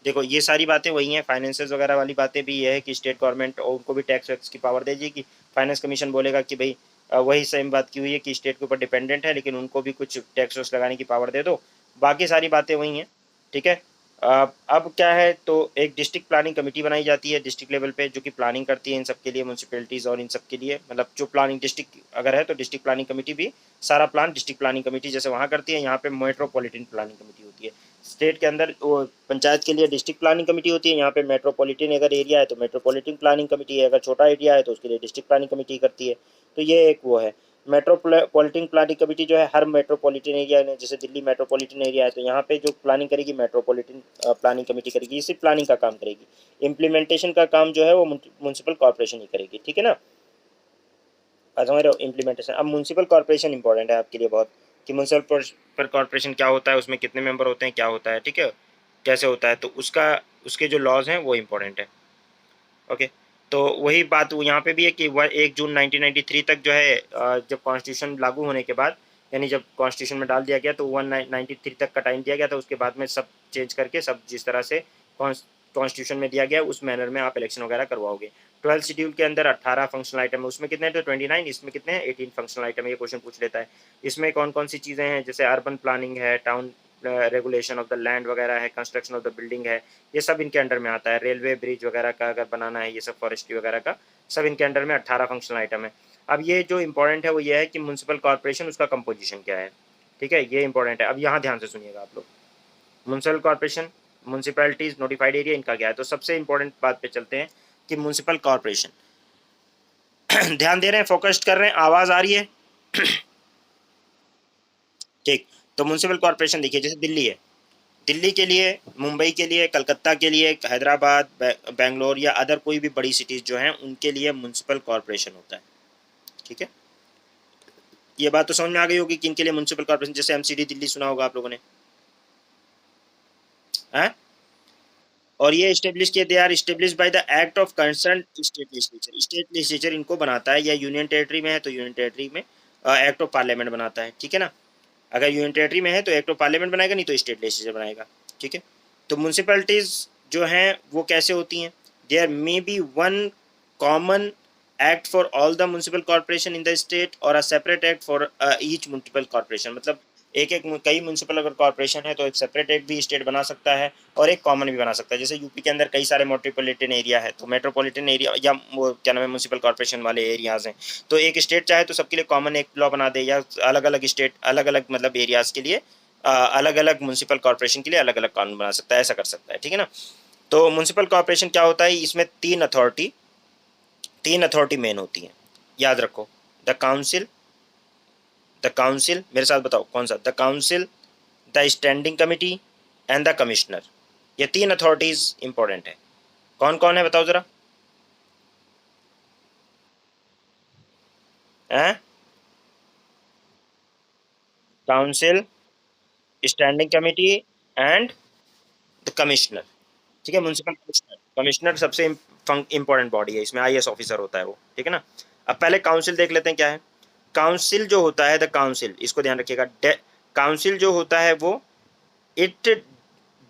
देखो ये सारी बातें वही हैं, फाइनेंसेस वगैरह वाली बातें भी ये है कि स्टेट गवर्नमेंट और उनको भी टैक्स वैक्स की पावर दे देगी। फाइनेंस कमीशन बोलेगा कि भाई वही सेम बात की हुई है कि स्टेट के ऊपर डिपेंडेंट है, लेकिन उनको भी कुछ टैक्स वैक्स लगाने की पावर दे दो, बाकी सारी बातें वही हैं, ठीक है। अब क्या है, तो एक डिस्ट्रिक्ट प्लानिंग कमेटी बनाई जाती है डिस्ट्रिक्ट लेवल पे, जो कि प्लानिंग करती है इन सब के लिए, म्यूनसिपैलिटीज़ और इन सब के लिए, मतलब जो प्लानिंग डिस्ट्रिक्ट अगर है तो डिस्ट्रिक्ट प्लानिंग कमेटी भी सारा प्लान डिस्ट्रिक्ट प्लानिंग कमेटी जैसे वहाँ करती है, यहाँ पे मेट्रोपॉलिटन प्लानिंग कमेटी होती है। स्टेट के अंदर वो पंचायत के लिए डिस्ट्रिक्ट प्लानिंग कमेटी होती है, यहाँ पे मेट्रोपॉलिटन अगर एरिया है तो मेट्रोपॉलिटन प्लानिंग कमेटी है, अगर छोटा एरिया है तो उसके लिए डिस्ट्रिक्ट प्लानिंग कमेटी करती है। तो ये एक वो है। मेट्रोपॉलिटन प्लानिंग कमेटी जो है हर मेट्रोपॉलिटन एरिया में, जैसे दिल्ली मेट्रोपॉलिटन एरिया है तो यहाँ पे जो प्लानिंग करेगी मेट्रोपॉलिटन प्लानिंग कमेटी करेगी, ये सिर्फ प्लानिंग का काम करेगी। इम्प्लीमेंटेशन का काम जो है वो म्यूनसिपल कॉर्पोरेशन ही करेगी, ठीक है ना। समझ रहे हो, इम्प्लीमेंटेशन। अब म्यूनसिपल कॉर्पोरेशन इंपॉर्टेंट है आपके लिए बहुत, कि म्यूनसिपल म्युनिसिपल कॉर्पोरेशन क्या होता है, उसमें कितने मेंबर होते हैं, क्या होता है, ठीक है, कैसे होता है, तो उसका उसके जो लॉज हैं वो इम्पोर्टेंट है। ओके, तो वही बात वो यहाँ पे भी है कि वह 1 जून 1993 तक जो है जब कॉन्स्टिट्यूशन लागू होने के बाद, यानी जब कॉन्स्टिट्यूशन में डाल दिया गया तो 193 तक का टाइम दिया गया था, उसके बाद में सब चेंज करके सब जिस तरह से कॉन्स्टिट्यूशन में दिया गया उस मैनर में आप इलेक्शन वगैरह करवाओगे। 12 शेड्यूल के अंदर 18 फंक्शनल आइटम है, उसमें कितने थे 29, इसमें कितने हैं 18 फंक्शनल आइटम है, ये क्वेश्चन पूछ लेता है। इसमें कौन कौन सी चीज़ें हैं, जैसे अर्बन प्लानिंग है, town regulation of the land वगैरह है, कंस्ट्रक्शन ऑफ द बिल्डिंग है, ये सब इनके अंडर में आता है। रेलवे ब्रिज वगैरह का अगर बनाना है, ये सब फॉरेस्ट्री वगैरह का सब इनके अंडर में 18 फंक्शनल आइटम है। अब ये जो इंपॉर्टेंट है वो ये है कि म्यूनसिपल कॉर्पोरेशन उसका कंपोजिशन क्या है, ठीक है, ये इंपॉर्टेंट है। अब यहाँ ध्यान से सुनिएगा आप लोग, municipal corporation, municipalities, notified area, इनका क्या है। तो सबसे इंपॉर्टेंट बात पे चलते हैं कि म्यूनसिपल कॉर्पोरेशन ध्यान दे रहे हैं, फोकस्ड कर रहे हैं, आवाज आ रही है ठीक। तो म्यूनसिपल कॉर्पोरेशन देखिए, जैसे दिल्ली है, दिल्ली के लिए, मुंबई के लिए, कलकत्ता के लिए, हैदराबाद, बेंगलोर या अदर कोई भी बड़ी सिटीज़ जो हैं उनके लिए म्यूनसिपल कॉर्पोरेशन होता है, ठीक है। ये बात तो समझ में आ गई होगी कि इनके लिए म्यूनसिपल कॉर्पोरेशन, जैसे एमसीडी दिल्ली सुना होगा आप लोगों ने, है। और ये स्टेब्लिश किए, they are establish by the act of concern state legislature, state legislature इनको बनाता है, या यूनियन टेरिटरी में है तो यूनियन टेरिटरी में एक्ट ऑफ पार्लियामेंट बनाता है, ठीक है ना। अगर यूनियन टेरिटरी में है तो एक्ट ऑफ पार्लियामेंट बनाएगा, नहीं तो स्टेट लेजिस्लेचर बनाएगा, ठीक है। तो म्यूनसिपैलिटीज़ जो हैं वो कैसे होती हैं, there may be one common act for all the municipal corporation in the state और a separate act for each municipal corporation, मतलब एक एक कई म्यूनसिपल अगर कॉर्पोरेशन है तो एक सेपरेट एक्ट भी स्टेट बना सकता है और एक कॉमन भी बना सकता है। जैसे यूपी के अंदर कई सारे मेट्रोपॉलिटन एरिया है, तो मेट्रोपॉलिटन एरिया या वो क्या नाम है म्यूनसिपल कॉर्पोरेशन वाले एरियाज हैं, तो एक स्टेट चाहे तो सबके लिए कॉमन एक लॉ बना दे, या अलग अलग स्टेट अलग अलग मतलब एरियाज के लिए अलग अलग म्यूनसिपल कॉर्पोरेशन के लिए अलग अलग कानून बना सकता है, ऐसा कर सकता है, ठीक है ना। तो म्यूनसिपल कॉर्पोरेशन क्या होता है, इसमें तीन अथॉरिटी मेन होती हैं, याद रखो। द काउंसिल मेरे साथ बताओ कौन सा, the council, the standing committee and the commissioner, ये तीन अथॉरिटीज इंपॉर्टेंट है। कौन कौन है बताओ जरा, council, standing committee and the commissioner, ठीक है। म्यूनसिपल कमिश्नर, कमिश्नर सबसे इंपॉर्टेंट बॉडी है, इसमें आईएएस ऑफिसर होता है वो, ठीक है ना। अब पहले काउंसिल देख लेते हैं क्या है। काउंसिल जो होता है, द काउंसिल, इसको ध्यान रखिएगा, काउंसिल जो होता है वो it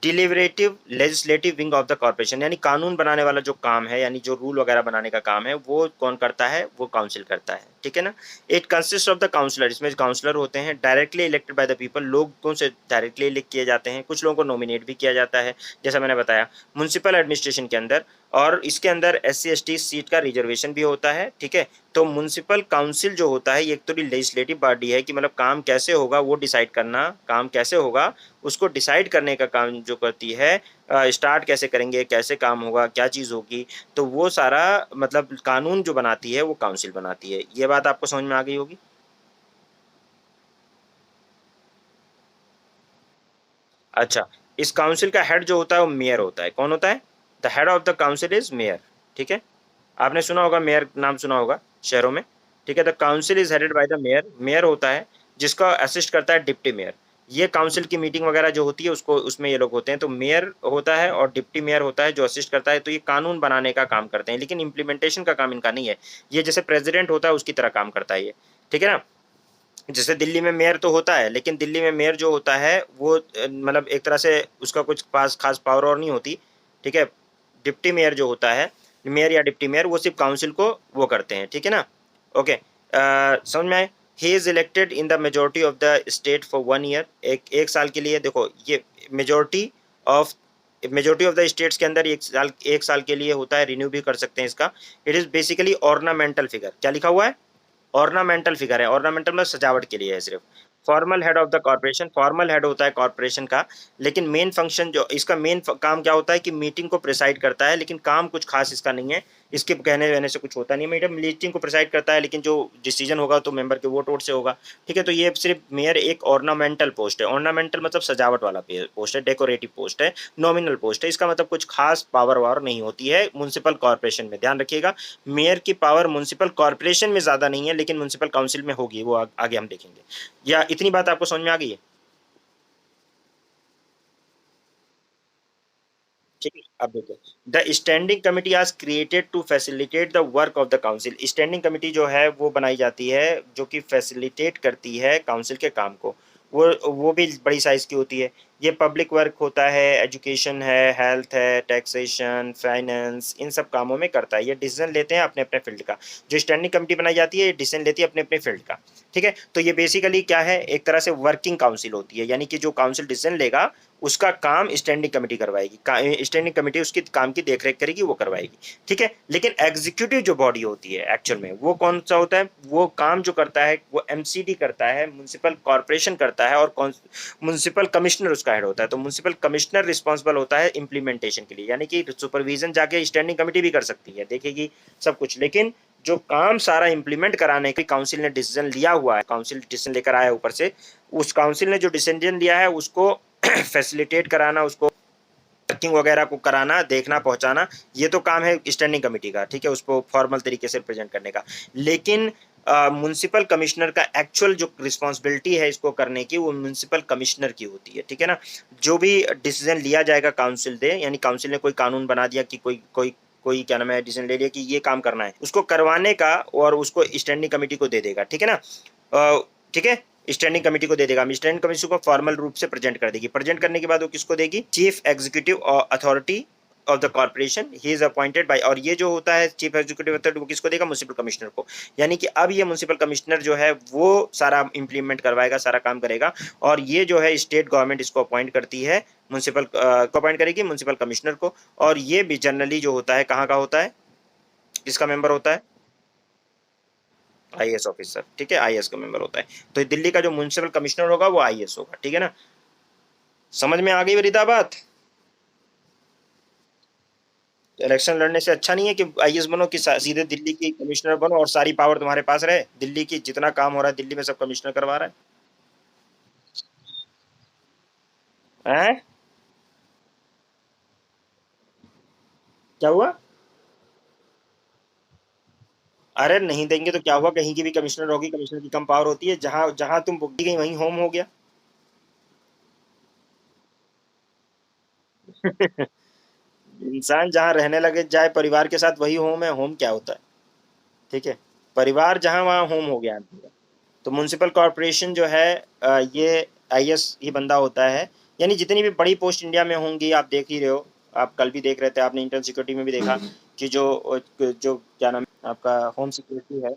deliberative legislative wing of the corporation, यानी कानून बनाने वाला जो काम है, यानी जो रूल वगैरह बनाने का काम है वो कौन करता है, वो काउंसिल करता है, ठीक है ना। It consist of the councillor, इसमें काउंसलर होते हैं directly elected by the people, लोगों से डायरेक्टली इलेक्ट किए जाते हैं, कुछ लोगों को नॉमिनेट भी किया जाता है, जैसा मैंने बताया म्यूनसिपल एडमिनिस्ट्रेशन के अंदर। और इसके अंदर SC ST सीट का रिजर्वेशन भी होता है, ठीक है। तो म्यूनसिपल काउंसिल जो होता है ये एक तो लेजिस्लेटिव बॉडी है कि मतलब काम कैसे होगा वो डिसाइड करना, काम कैसे होगा उसको डिसाइड करने का काम जो करती है, स्टार्ट कैसे करेंगे, कैसे काम होगा, क्या चीज़ होगी, तो वो सारा मतलब कानून जो बनाती है वो काउंसिल बनाती है। ये बात आपको समझ में आ गई होगी। अच्छा, इस काउंसिल का हेड जो होता है वो मेयर होता है। कौन होता है, the head of the council is mayor, ठीक है। आपने सुना होगा, मेयर नाम सुना होगा शहरों में, ठीक है। The council is headed by the mayor, mayor होता है जिसका असिस्ट करता है डिप्टी मेयर। ये काउंसिल की मीटिंग वगैरह जो होती है उसको उसमें ये लोग होते हैं, तो मेयर होता है और डिप्टी मेयर होता है जो असिस्ट करता है, तो ये कानून बनाने का काम करते हैं, लेकिन इम्प्लीमेंटेशन का काम इनका नहीं है। ये जैसे प्रेसिडेंट होता है उसकी तरह काम करता है ये, ठीक है ना। जैसे दिल्ली में मेयर तो होता है, लेकिन दिल्ली में मेयर जो होता है वो मतलब एक तरह से उसका कुछ पास खास पावर और नहीं होती, ठीक है। डिप्टी मेयर जो होता है, मेयर या डिप्टी मेयर, वो सिर्फ काउंसिल को वो करते हैं, ठीक है ना। ओके, समझ में आए। He is elected in the majority of the state for 1 year, एक साल के लिए। देखो ये majority of majority of the states के अंदर एक साल के लिए होता है, रिन्यू भी कर सकते हैं इसका। It is basically ornamental figure, क्या लिखा हुआ है, ऑर्नामेंटल फिगर है, ऑर्नामेंटल में सजावट के लिए है सिर्फ। Formal head of the corporation, formal head होता है कॉर्पोरेशन का, लेकिन मेन फंक्शन जो इसका मेन काम क्या होता है कि मीटिंग को प्रिसाइड करता है, लेकिन काम कुछ खास इसका नहीं है, इसके कहने वहने से कुछ होता नहीं है। मैडम मीटिंग को प्रिसाइड करता है, लेकिन जो डिसीजन होगा तो मेंबर के वोट वोट से होगा, ठीक है। तो ये सिर्फ मेयर एक ऑर्नामेंटल पोस्ट है, ऑर्नामेंटल मतलब सजावट वाला पोस्ट है, डेकोरेटिव पोस्ट है, नॉमिनल पोस्ट है, इसका मतलब कुछ खास पावर वावर नहीं होती है म्यूनसिपल कॉर्पोरेशन में, ध्यान रखिएगा। मेयर की पावर म्यूनसिपल कॉर्पोरेशन में ज़्यादा नहीं है, लेकिन म्यूनसिपल काउंसिल में होगी, वो आगे हम देखेंगे। या इतनी बात आपको समझ में आ गई है। ठीक है, अब देखो, the standing committee are created to facilitate the work of the council. Standing committee जो है वो बनाई जाती है जो कि फैसिलिटेट करती है काउंसिल के काम को। वो भी बड़ी साइज की होती है। ये पब्लिक वर्क होता है, एजुकेशन है, हेल्थ है, टैक्सेशन, फाइनेंस, इन सब कामों में करता है। ये डिसीजन लेते हैं अपने अपने फील्ड का। जो स्टैंडिंग कमिटी बनाई जाती है ये डिसीजन लेती है अपने अपने फील्ड का। ठीक है, तो ये बेसिकली क्या है, एक तरह से वर्किंग काउंसिल होती है, यानी कि जो काउंसिल डिसीजन लेगा उसका काम स्टैंडिंग कमेटी करवाएगी। स्टैंडिंग कमेटी उसकी काम की देखरेख करेगी, वो करवाएगी। ठीक है, लेकिन एग्जीक्यूटिव जो बॉडी होती है एक्चुअल में वो कौन सा होता है, वो काम जो करता है वो एमसीडी करता है, म्युनिसिपल कॉर्पोरेशन करता है, और म्युनिसिपल कमिश्नर उसका हेड होता है। तो म्युनिसिपल कमिश्नर रिस्पॉन्सिबल होता है इंप्लीमेंटेशन के लिए, यानी कि सुपरविजन जाके स्टैंडिंग कमेटी भी कर सकती है, देखेगी सब कुछ, लेकिन जो काम सारा इंप्लीमेंट कराने के काउंसिल ने डिसीजन लिया हुआ है, काउंसिल डिसीजन लेकर आया ऊपर से, उस काउंसिल ने जो डिसीजन लिया है उसको फैसिलिटेट कराना, उसको वर्किंग वगैरह को कराना, देखना, पहुंचाना, ये तो काम है स्टैंडिंग कमेटी का। ठीक है, उसको फॉर्मल तरीके से प्रेजेंट करने का। लेकिन म्युनिसिपल कमिश्नर का एक्चुअल जो रिस्पॉन्सिबिलिटी है इसको करने की, वो म्युनिसिपल कमिश्नर की होती है। ठीक है ना, जो भी डिसीजन लिया जाएगा काउंसिल दे, यानी काउंसिल ने कोई कानून बना दिया कि कोई कोई कोई क्या नाम है डिसीजन ले लिया कि ये काम करना है, उसको करवाने का और उसको स्टैंडिंग कमेटी को दे देगा। ठीक है ना, ठीक है, स्टैंडिंग कमेटी को दे देगा। स्टैंडिंग कमेटी को फॉर्मल रूप से प्रेजेंट कर देगी। प्रेजेंट करने के बाद वो किसको देगी, chief executive authority of the corporation, he is appointed by, और ये जो होता है चीफ एग्जीक्यूटिव अथॉरिटी वो किसको देगा, म्युनिसिपल कमिश्नर को। यानी कि अब ये म्युनिसिपल कमिश्नर जो है वो सारा इंप्लीमेंट करवाएगा, सारा काम करेगा। और ये जो है स्टेट गवर्नमेंट इसको अपॉइंट करती है, म्युनिसिपल को अपॉइंट करेगी म्युनिसिपल कमिश्नर को। और ये भी जनरली जो होता है कहाँ का होता है, किसका मेंबर होता है, आईएएस ऑफिसर। ठीक है, आईएएस का मेंबर होता है। तो दिल्ली का जो म्युनिसिपल कमिश्नर होगा वो आईएएस होगा। ठीक है ना, समझ में आ गई वरीदा बात। इलेक्शन लड़ने से अच्छा नहीं है कि आईएएस बनो कि सीधे दिल्ली की कमिश्नर बनो और सारी पावर तुम्हारे पास रहे, दिल्ली की जितना काम हो रहा है दिल्ली में सब कमिश्नर करवा रहा है। हैं? क्या हुआ? अरे नहीं देंगे तो क्या हुआ, कहीं की भी कमिश्नर होगी, कमिश्नर की कम पावर होती है, जहां जहां तुम बुक गई वहीं होम हो गया। इंसान जहां रहने लगे जाए परिवार के साथ वही होम है, होम क्या होता है। ठीक है, परिवार जहां वहां होम हो गया। तो म्युनिसिपल कॉरपोरेशन जो है ये आईएएस ही बंदा होता है। यानी जितनी भी बड़ी पोस्ट इंडिया में होंगी आप देख ही रहे हो, आप कल भी देख रहे थे, आपने इंटरनल सिक्योरिटी में भी देखा कि जो क्या नाम है आपका, होम सिक्योरिटी है,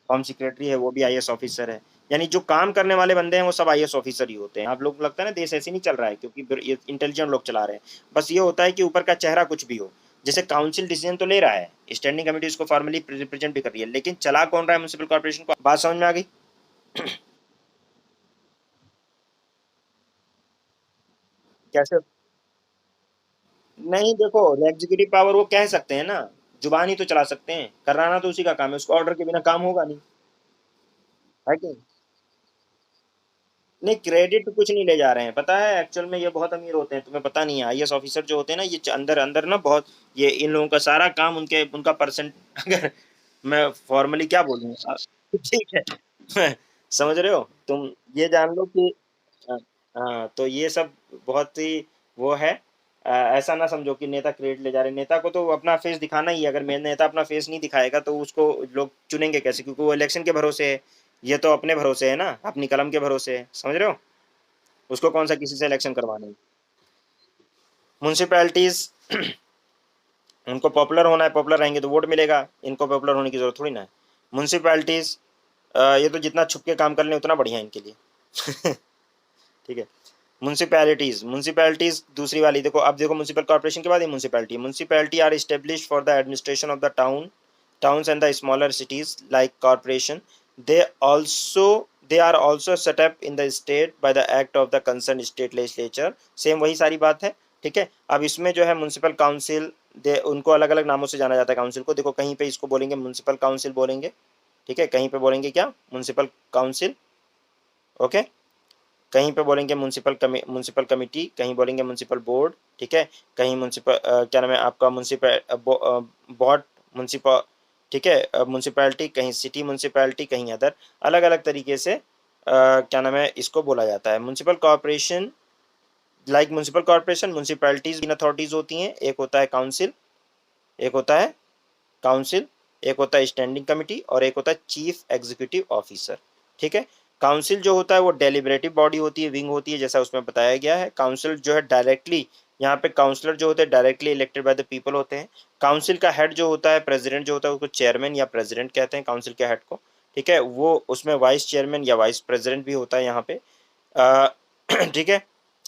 होम सिक्योरिटी है, वो भी आईएएस ऑफिसर है। यानी जो काम करने वाले बंदे हैं वो सब आईएएस ऑफिसर ही होते हैं। आप लोग को लगता है ना देश ऐसे नहीं चल रहा है क्योंकि इंटेलिजेंट लोग चला रहे हैं। बस ये होता है कि ऊपर का चेहरा कुछ भी हो, जैसे काउंसिल डिसीजन तो ले रहा है, स्टैंडिंग कमेटी उसको फॉर्मली रिप्रेजेंट भी कर रही है, लेकिन चला कौन रहा है म्युनिसिपल कॉर्पोरेशन को। बात समझ में आ गई? कैसे? नहीं देखो, एग्जीक्यूटिव पावर वो कह सकते हैं ना, जुबान ही तो चला सकते हैं, कराना तो उसी का काम है, उसको ऑर्डर के बिना काम होगा नहीं, है कि नहीं? नहीं, क्रेडिट कुछ नहीं ले जा रहे हैं, पता है एक्चुअल में ये बहुत अमीर होते हैं, तुम्हें पता नहीं है, आईएएस ऑफिसर जो होते हैं ना ये अंदर अंदर ना बहुत, ये इन लोगों का सारा काम उनके उनका परसेंट अगर मैं फॉर्मली क्या बोलूँ ठीक है समझ रहे हो तुम, ये जान लो कि हाँ, हाँ, तो ये सब बहुत ही वो है। ऐसा ना समझो कि नेता क्रेडिट ले जा रहे हैं, नेता को तो अपना फेस दिखाना ही है, अगर मेन नेता अपना फेस नहीं दिखाएगा तो उसको लोग चुनेंगे कैसे, क्योंकि वो इलेक्शन के भरोसे है, ये तो अपने भरोसे है ना, अपनी कलम के भरोसे है, समझ रहे हो, उसको कौन सा किसी से इलेक्शन करवाना है। म्यूनसिपैलिटीज उनको पॉपुलर होना है, पॉपुलर रहेंगे तो वोट मिलेगा, इनको पॉपुलर होने की जरूरत थोड़ी ना है। म्यूनसिपैलिटीज ये तो जितना छुप के काम कर लें उतना बढ़िया है इनके लिए ठीक है। म्यूनसिपैलिटीज दूसरी वाली देखो, अब देखो म्यूनसिपल कॉर्पोरेशन के बाद ये municipality are establish for the administration of the towns and the smaller cities like corporation. they also they are also set up in the state by the act of the concerned state legislature, same वही सारी बात है। ठीक है, अब इसमें जो है म्यूनसिपल काउंसिल, दे उनको अलग अलग नामों से जाना जाता है काउंसिल को, देखो कहीं पे इसको बोलेंगे म्यूनसिपल काउंसिल बोलेंगे, ठीक है, कहीं पे बोलेंगे क्या, म्यूनसिपल काउंसिल, ओके, कहीं पे बोलेंगे म्यूनसिपल कमिटी, कहीं बोलेंगे म्यूनसिपल बोर्ड, ठीक है, कहीं म्यूनसिपल क्या नाम है आपका म्यूनसिपल बोर्ड, म्यूनसिपल, ठीक है, म्यूनसिपैलिटी, कहीं सिटी म्यूनसिपैलिटी, कहीं अदर, अलग अलग तरीके से क्या नाम है इसको बोला जाता है। Municipal corporation like municipal corporation, municipalities in authorities होती हैं, एक होता है काउंसिल, एक होता है काउंसिल, एक होता है स्टैंडिंग कमिटी और एक होता है चीफ एग्जीक्यूटिव ऑफिसर। ठीक है, काउंसिल जो होता है वो डेलिबरेटिव बॉडी होती है, विंग होती है, जैसा उसमें बताया गया है। काउंसिल जो है डायरेक्टली, यहाँ पे काउंसलर जो होते हैं directly elected by the people होते हैं। काउंसिल का हेड जो होता है, प्रेसिडेंट जो होता है, उसको चेयरमैन या प्रेसिडेंट कहते हैं काउंसिल के हेड को। ठीक है, वो उसमें वाइस चेयरमैन या वाइस प्रेसिडेंट भी होता है यहाँ पे। ठीक है,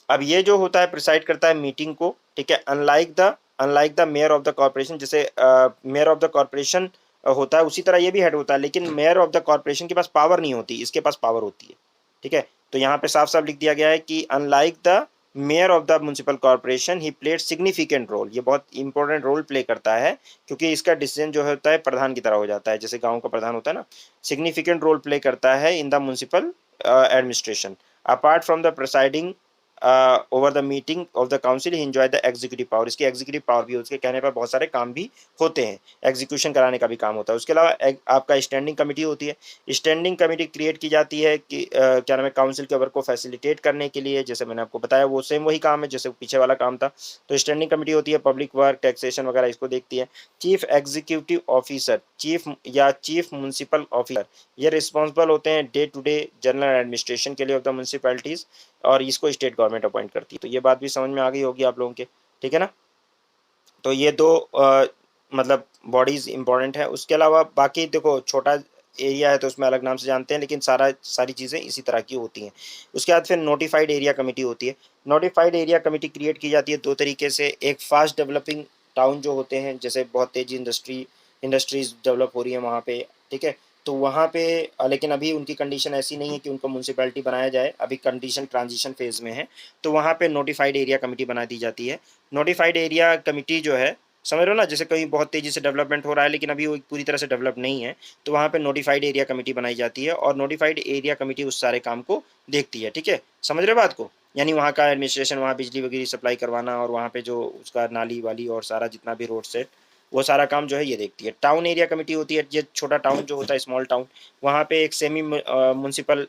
अब ये जो होता है प्रिसाइड करता है मीटिंग को। ठीक है, unlike the mayor of the corporation, जैसे मेयर ऑफ द कॉर्पोरेशन होता है उसी तरह ये भी हेड होता है, लेकिन मेयर ऑफ द कॉर्पोरेशन के पास पावर नहीं होती, इसके पास पावर होती है। ठीक है, तो यहाँ पे साफ साफ लिख दिया गया है कि unlike the mayor of the municipal corporation he played significant role, ये बहुत इंपॉर्टेंट रोल प्ले करता है, क्योंकि इसका डिसीजन जो होता है प्रधान की तरह हो जाता है, जैसे गांव का प्रधान होता है ना, सिग्निफिकेंट रोल प्ले करता है in the municipal administration. Apart from the presiding over the meeting of the council he enjoy the executive power, इसकी एग्जीक्यूटिव पावर भी, उसके कहने पर बहुत सारे काम भी होते हैं, एग्जीक्यूशन कराने का भी काम होता है। उसके अलावा आपका स्टैंडिंग कमेटी होती है। स्टैंडिंग कमेटी क्रिएट की जाती है कि क्या नाम है, काउंसिल के वर्क को फैसिलिटेट करने के लिए, जैसे मैंने आपको बताया वो सेम वही काम है जैसे पीछे वाला काम था। तो स्टैंडिंग कमेटी होती है, पब्लिक वर्क, टैक्सेशन वगैरह इसको देखती है। Chief executive officer, chief municipal officer, ये रिस्पॉन्सिबल होते हैं day to day general administration के लिए ऑफ द म्यूनसिपैलिटीज, और इसको स्टेट गवर्नमेंट अपॉइंट करती है। तो ये बात भी समझ में आ गई होगी आप लोगों के। ठीक है ना, तो ये दो मतलब बॉडीज इंपॉर्टेंट है। उसके अलावा बाकी देखो छोटा एरिया है तो उसमें अलग नाम से जानते हैं, लेकिन सारी चीज़ें इसी तरह की होती हैं। उसके बाद फिर नोटिफाइड एरिया कमेटी होती है। नोटिफाइड एरिया कमेटी क्रिएट की जाती है दो तरीके से। एक फास्ट डेवलपिंग टाउन जो होते हैं, जैसे बहुत तेजी इंडस्ट्रीज डेवलप हो रही है वहाँ पे। ठीक है, तो वहाँ पे लेकिन अभी उनकी कंडीशन ऐसी नहीं है कि उनको म्यूनसिपैलिटी बनाया जाए, अभी कंडीशन ट्रांजिशन फेज में है, तो वहाँ पे नोटिफाइड एरिया कमेटी बना दी जाती है। नोटिफाइड एरिया कमेटी जो है, समझ रहे हो ना, जैसे कहीं बहुत तेजी से डेवलपमेंट हो रहा है लेकिन अभी वो पूरी तरह से डेवलप नहीं है, तो वहाँ पे नोटिफाइड एरिया कमेटी बनाई जाती है, और नोटिफाइड एरिया कमेटी उस सारे काम को देखती है। ठीक है, समझ रहे हो बात को, यानी वहाँ का एडमिनिस्ट्रेशन, वहाँ बिजली वगैरह सप्लाई करवाना, और वहाँ पे जो उसका नाली वाली और सारा जितना भी रोड सेट, वो सारा काम जो है ये देखती है। टाउन एरिया कमेटी होती है, ये छोटा टाउन जो होता है, स्मॉल टाउन, वहाँ पे एक सेमी म्यूनसिपल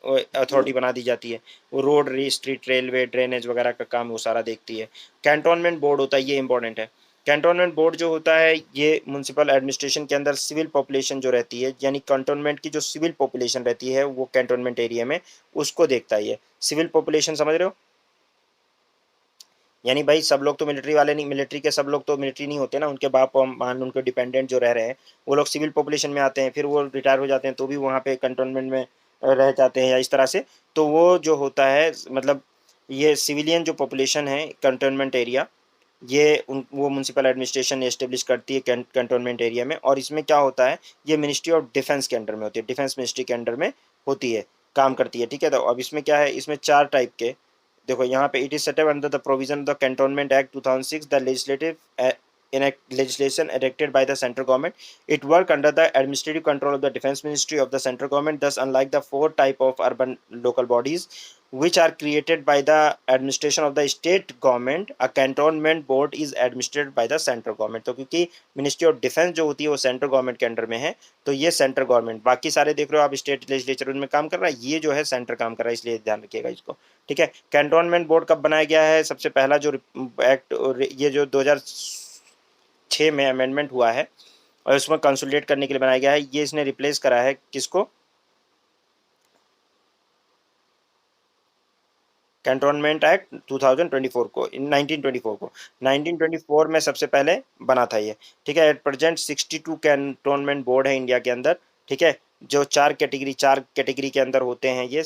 अथॉरिटी बना दी जाती है, वो रोड, स्ट्रीट, रेलवे, ड्रेनेज वगैरह का काम वो सारा देखती है। कैंटोनमेंट बोर्ड होता है, ये इंपॉर्टेंट है। कैंटोनमेंट बोर्ड जो होता है ये म्यूनसिपल एडमिनिस्ट्रेशन के अंदर सिविल पॉपुलेशन जो रहती है, यानी कैंटोनमेंट की जो सिविल पॉपुलेशन रहती है वो कैंटोनमेंट एरिया में, उसको देखता है ये सिविल पॉपुलेशन, समझ रहे हो। यानी भाई सब लोग तो मिलिट्री वाले नहीं, मिलिट्री के सब लोग तो मिलिट्री नहीं होते ना, उनके बाप और मान उनके डिपेंडेंट जो रह रहे हैं वो लोग सिविल पॉपुलेशन में आते हैं, फिर वो रिटायर हो जाते हैं तो भी वहाँ पे कंटोनमेंट में रह जाते हैं या इस तरह से। तो वो जो होता है मतलब ये सिविलियन जो पॉपुलेशन है कंटोनमेंट एरिया, ये उन वो म्यूनसिपल एडमिनिस्ट्रेशन एस्टेब्लिश करती है कंटोनमेंट एरिया में। और इसमें क्या होता है, ये मिनिस्ट्री ऑफ डिफेंस के अंडर में होती है, डिफेंस मिनिस्ट्री के अंडर में होती है, काम करती है। ठीक है, तो अब इसमें क्या है, इसमें चार टाइप के, देखो यहाँ पे it is setup under the provision of the cantonment act 2006, the legislative legislation enacted by the central government. It work under the administrative control of the defense ministry of the central government. Thus, unlike the four type of urban local bodies which are created by the administration of the state government, a cantonment board is administered by the central government. तो क्योंकि ministry of defence जो होती है वो central government के under में है, तो ये सेंट्रल गवर्नमेंट, बाकी सारे देख रहे हो आप स्टेट लेजिस्लेचर उनमें काम कर रहा है, ये जो है सेंटर काम कर रहा है, इसलिए ध्यान रखिएगा इसको। ठीक है, कैंटोनमेंट बोर्ड कब बनाया गया है, सबसे पहला जो एक्ट, ये जो 2006 में अमेंडमेंट हुआ है और उसमें कंसोलिडेट करने के लिए बनाया गया है, ये इसने रिप्लेस करा है किसको, कैंटोनमेंट एक्ट 2024 को, 1924 को, 1924 में सबसे पहले बना था ये। ठीक है, एट प्रेजेंट 62 कैंटोनमेंट बोर्ड है इंडिया के अंदर। ठीक है, जो चार कैटेगरी के अंदर होते हैं ये,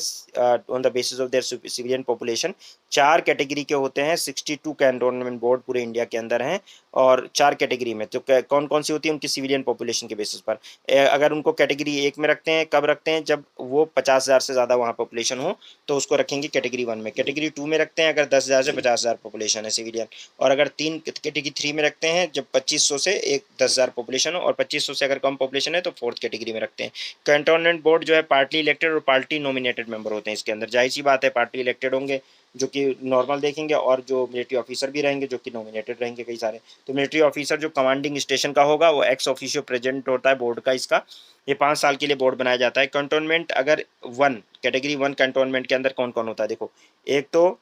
on the basis of their civilian population, चार कैटेगरी के होते हैं, 62 कैंटोनमेंट बोर्ड पूरे इंडिया के अंदर हैं, और चार कैटेगरी में तो कौन कौन सी होती है, उनकी सिविलियन पॉपुलेशन के बेसिस पर। अगर उनको कैटेगरी एक में रखते हैं, कब रखते हैं, जब वो 50,000 से ज़्यादा वहाँ पॉपुलेशन हो तो उसको रखेंगे कैटेगरी वन में। कैटेगरी टू में रखते हैं अगर 10,000 से 50,000 पॉपुलेशन है सिविलियन, और अगर तीन कैटेगरी थ्री में रखते हैं जब 2500 से एक 10,000 पॉपुलेशन हो, और 2500 से अगर कम पॉपुलेशन है तो फोर्थ कैटेगरी में रखते हैं। कैंटोनमेंट बोर्ड जो है पार्टली इलेक्टेड और पार्टी नॉमिनेटेड मेंबर होते हैं इसके अंदर, जाहिर सी बात है पार्टी इलेक्टेड होंगे जो कि नॉर्मल देखेंगे, और जो मिलिट्री ऑफिसर भी रहेंगे जो कि नॉमिनेटेड रहेंगे कई सारे। तो मिलिट्री ऑफिसर जो कमांडिंग स्टेशन का होगा वो एक्स ऑफिशियो प्रेजेंट होता है बोर्ड का इसका, ये 5 साल के लिए बोर्ड बनाया जाता है। कंटोनमेंट अगर वन कैटेगरी वन कंटोनमेंट के अंदर कौन कौन होता है देखो, एक तो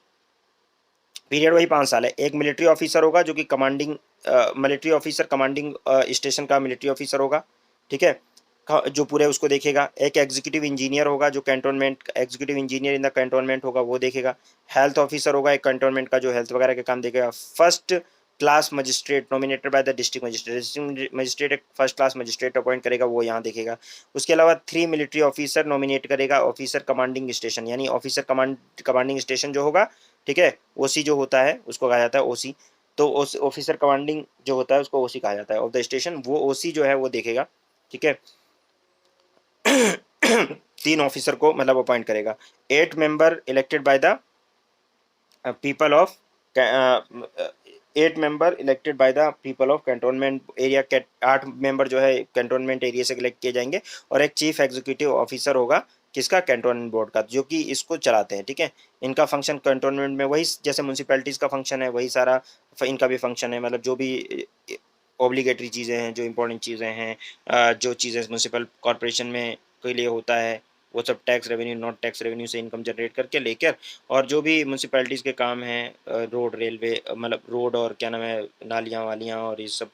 पीरियड वही 5 साल है। एक मिलिट्री ऑफिसर होगा जो कि commanding military officer commanding station का मिलिट्री ऑफिसर होगा, ठीक है, जो पूरे उसको देखेगा। एक एग्जीक्यूटिव इंजीनियर होगा जो cantonment executive engineer in the cantonment होगा, वो देखेगा। हेल्थ ऑफिसर होगा एक कैंटोनमेंट का जो हेल्थ वगैरह के काम देखेगा। First class magistrate nominated by the district magistrate, district magistrate एक फर्स्ट क्लास मजिस्ट्रेट अपॉइंट करेगा, वो यहाँ देखेगा। उसके अलावा 3 मिलिट्री ऑफिसर नॉमिनेट करेगा ऑफिसर कमांडिंग स्टेशन, यानी ऑफिसर कमांडिंग स्टेशन जो होगा, ठीक है, ओसी जो होता है उसको कहा जाता है ओसी। तो ऑफिसर कमांडिंग जो होता है उसको ओसी कहा जाता है ऑफ द स्टेशन, वो ओसी जो है वो देखेगा, ठीक है। 3 ऑफिसर को मतलब अपॉइंट करेगा। 8 member elected by the people of 8 member elected by the people of cantonment area के, 8 मेंबर जो है कैंटोनमेंट एरिया से इलेक्ट किए जाएंगे। और एक चीफ एग्जीक्यूटिव ऑफिसर होगा किसका, कैंटोनमेंट बोर्ड का, जो कि इसको चलाते हैं, ठीक है। इनका फंक्शन कैंटोनमेंट में वही जैसे म्यूनसिपैलिटीज़ का फंक्शन है वही सारा इनका भी फंक्शन है, मतलब जो भी ऑब्लिगेटरी चीज़ें हैं, जो इंपॉर्टेंट चीज़ें हैं, जो चीज़ें म्यूनसिपल कॉरपोरेशन में के लिए होता है, वो सब tax revenue not tax revenue से इनकम जनरेट करके लेकर, और जो भी म्यूनसिपैलिटीज़ के काम हैं, रोड रेलवे मतलब रोड और क्या नाम है, नालियाँ वालियाँ और ये सब,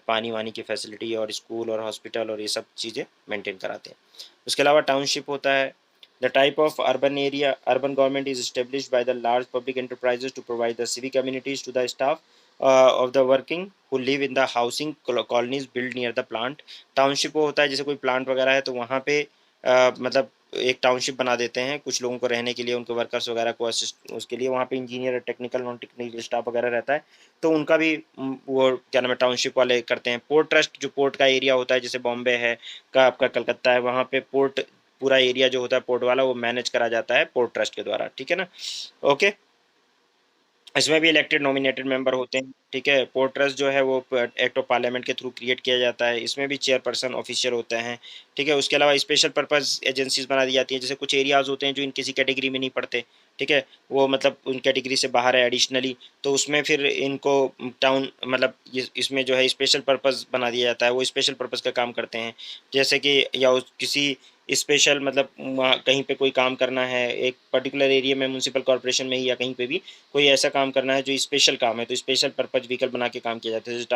पानी वानी की फैसिलिटी और स्कूल और हॉस्पिटल और ये सब चीज़ें मेंटेन कराते हैं। उसके अलावा टाउनशिप होता है। The type of urban area urban government is established by the large public enterprises to provide the civic amenities to the staff of the working who live in the housing colonies built near the plant। Township वो होता है जैसे कोई plant वगैरह है तो वहाँ पे मतलब एक टाउनशिप बना देते हैं कुछ लोगों को रहने के लिए, उनके वर्कर्स वगैरह को असिस्ट उसके लिए वहाँ पे engineer technical non technical staff वगैरह रहता है, तो उनका भी वो क्या नाम है टाउनशिप वाले करते हैं। पोर्ट ट्रस्ट जो पोर्ट का एरिया होता है जैसे बॉम्बे है का आपका कलकत्ता है, वहाँ पे पोर्ट पूरा एरिया जो होता है पोर्ट वाला वो मैनेज करा जाता है पोर्ट ट्रस्ट के द्वारा, ठीक है ना। ओके, इसमें भी इलेक्टेड नॉमिनेटेड मेंबर होते हैं, ठीक है। पोर्ट ट्रस्ट जो है वो एक्ट ऑफ पार्लियामेंट के थ्रू क्रिएट किया जाता है, इसमें भी चेयरपर्सन ऑफिशियल होते हैं, ठीक है। उसके अलावा स्पेशल पर्पस एजेंसीज बना दी जाती हैं, जैसे कुछ एरियाज होते हैं जो इन किसी कैटेगरी में नहीं पड़ते, ठीक है, वो मतलब उन कैटेगरी से बाहर है एडिशनली, तो उसमें फिर इनको टाउन मतलब इसमें जो है स्पेशल पर्पस बना दिया जाता है, वो स्पेशल पर्पस का काम करते हैं। जैसे कि या किसी स्पेशल मतलब वहाँ कहीं पे कोई काम करना है एक पर्टिकुलर एरिया में म्यूनसिपल कॉर्पोरेशन में ही या कहीं पे भी कोई ऐसा काम करना है जो स्पेशल काम है, तो स्पेशल पर्पज व्हीकल बना के काम किया जाता है। जैसे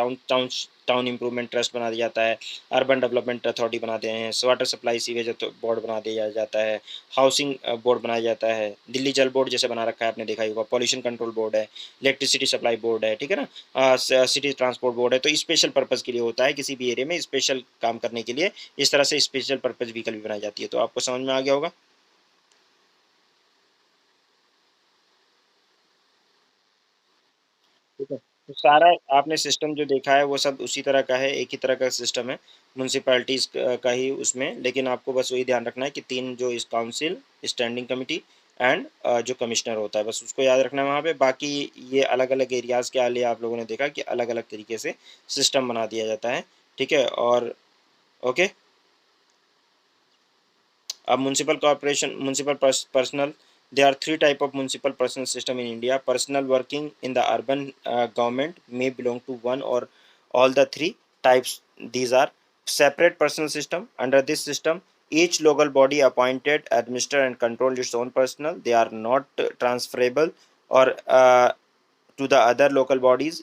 टाउन इंप्रूवमेंट ट्रस्ट बना दिया जाता है, अर्बन डेवलपमेंट अथॉरिटी बना दिए हैं, वाटर सप्लाई सीवेज बोर्ड बना दिया जाता है, हाउसिंग बोर्ड बनाया जाता है, दिल्ली जल बोर्ड जैसे बना रखा है आपने देखा ही होगा, पॉल्यूशन कंट्रोल बोर्ड है, इलेक्ट्रिसिटी सप्लाई बोर्ड है, ठीक है ना, सिटी ट्रांसपोर्ट बोर्ड है। तो स्पेशल पर्पज़ के लिए होता है, किसी भी एरिया में स्पेशल काम करने के लिए इस तरह से स्पेशल पर्पज़ व्हीकल भी बनाई जाती है। तो आपको समझ में आ गया होगा। ठीक है, तो सारा आपने सिस्टम जो देखा है वो सब उसी तरह का है, एक ही तरह का सिस्टम है म्यूनसिपैलिटीज़ का ही उसमें, लेकिन आपको बस वही ध्यान रखना है कि 3 जो इस काउंसिल, स्टैंडिंग कमेटी एंड जो कमिश्नर होता है, बस उसको याद रखना है वहाँ पे। बाकी ये अलग अलग एरियाज़ के लिए आप लोगों ने देखा कि अलग अलग तरीके से सिस्टम बना दिया जाता है, ठीक है। और ओके, अब municipal corporation municipal personal, there are 3 type of municipal personal system in India. Personal working in the urban government may belong to one or all the 3 types. These are separate personal system. Under this system, each local body appointed administer and control its own personnel. They are not transferable or to the other local bodies.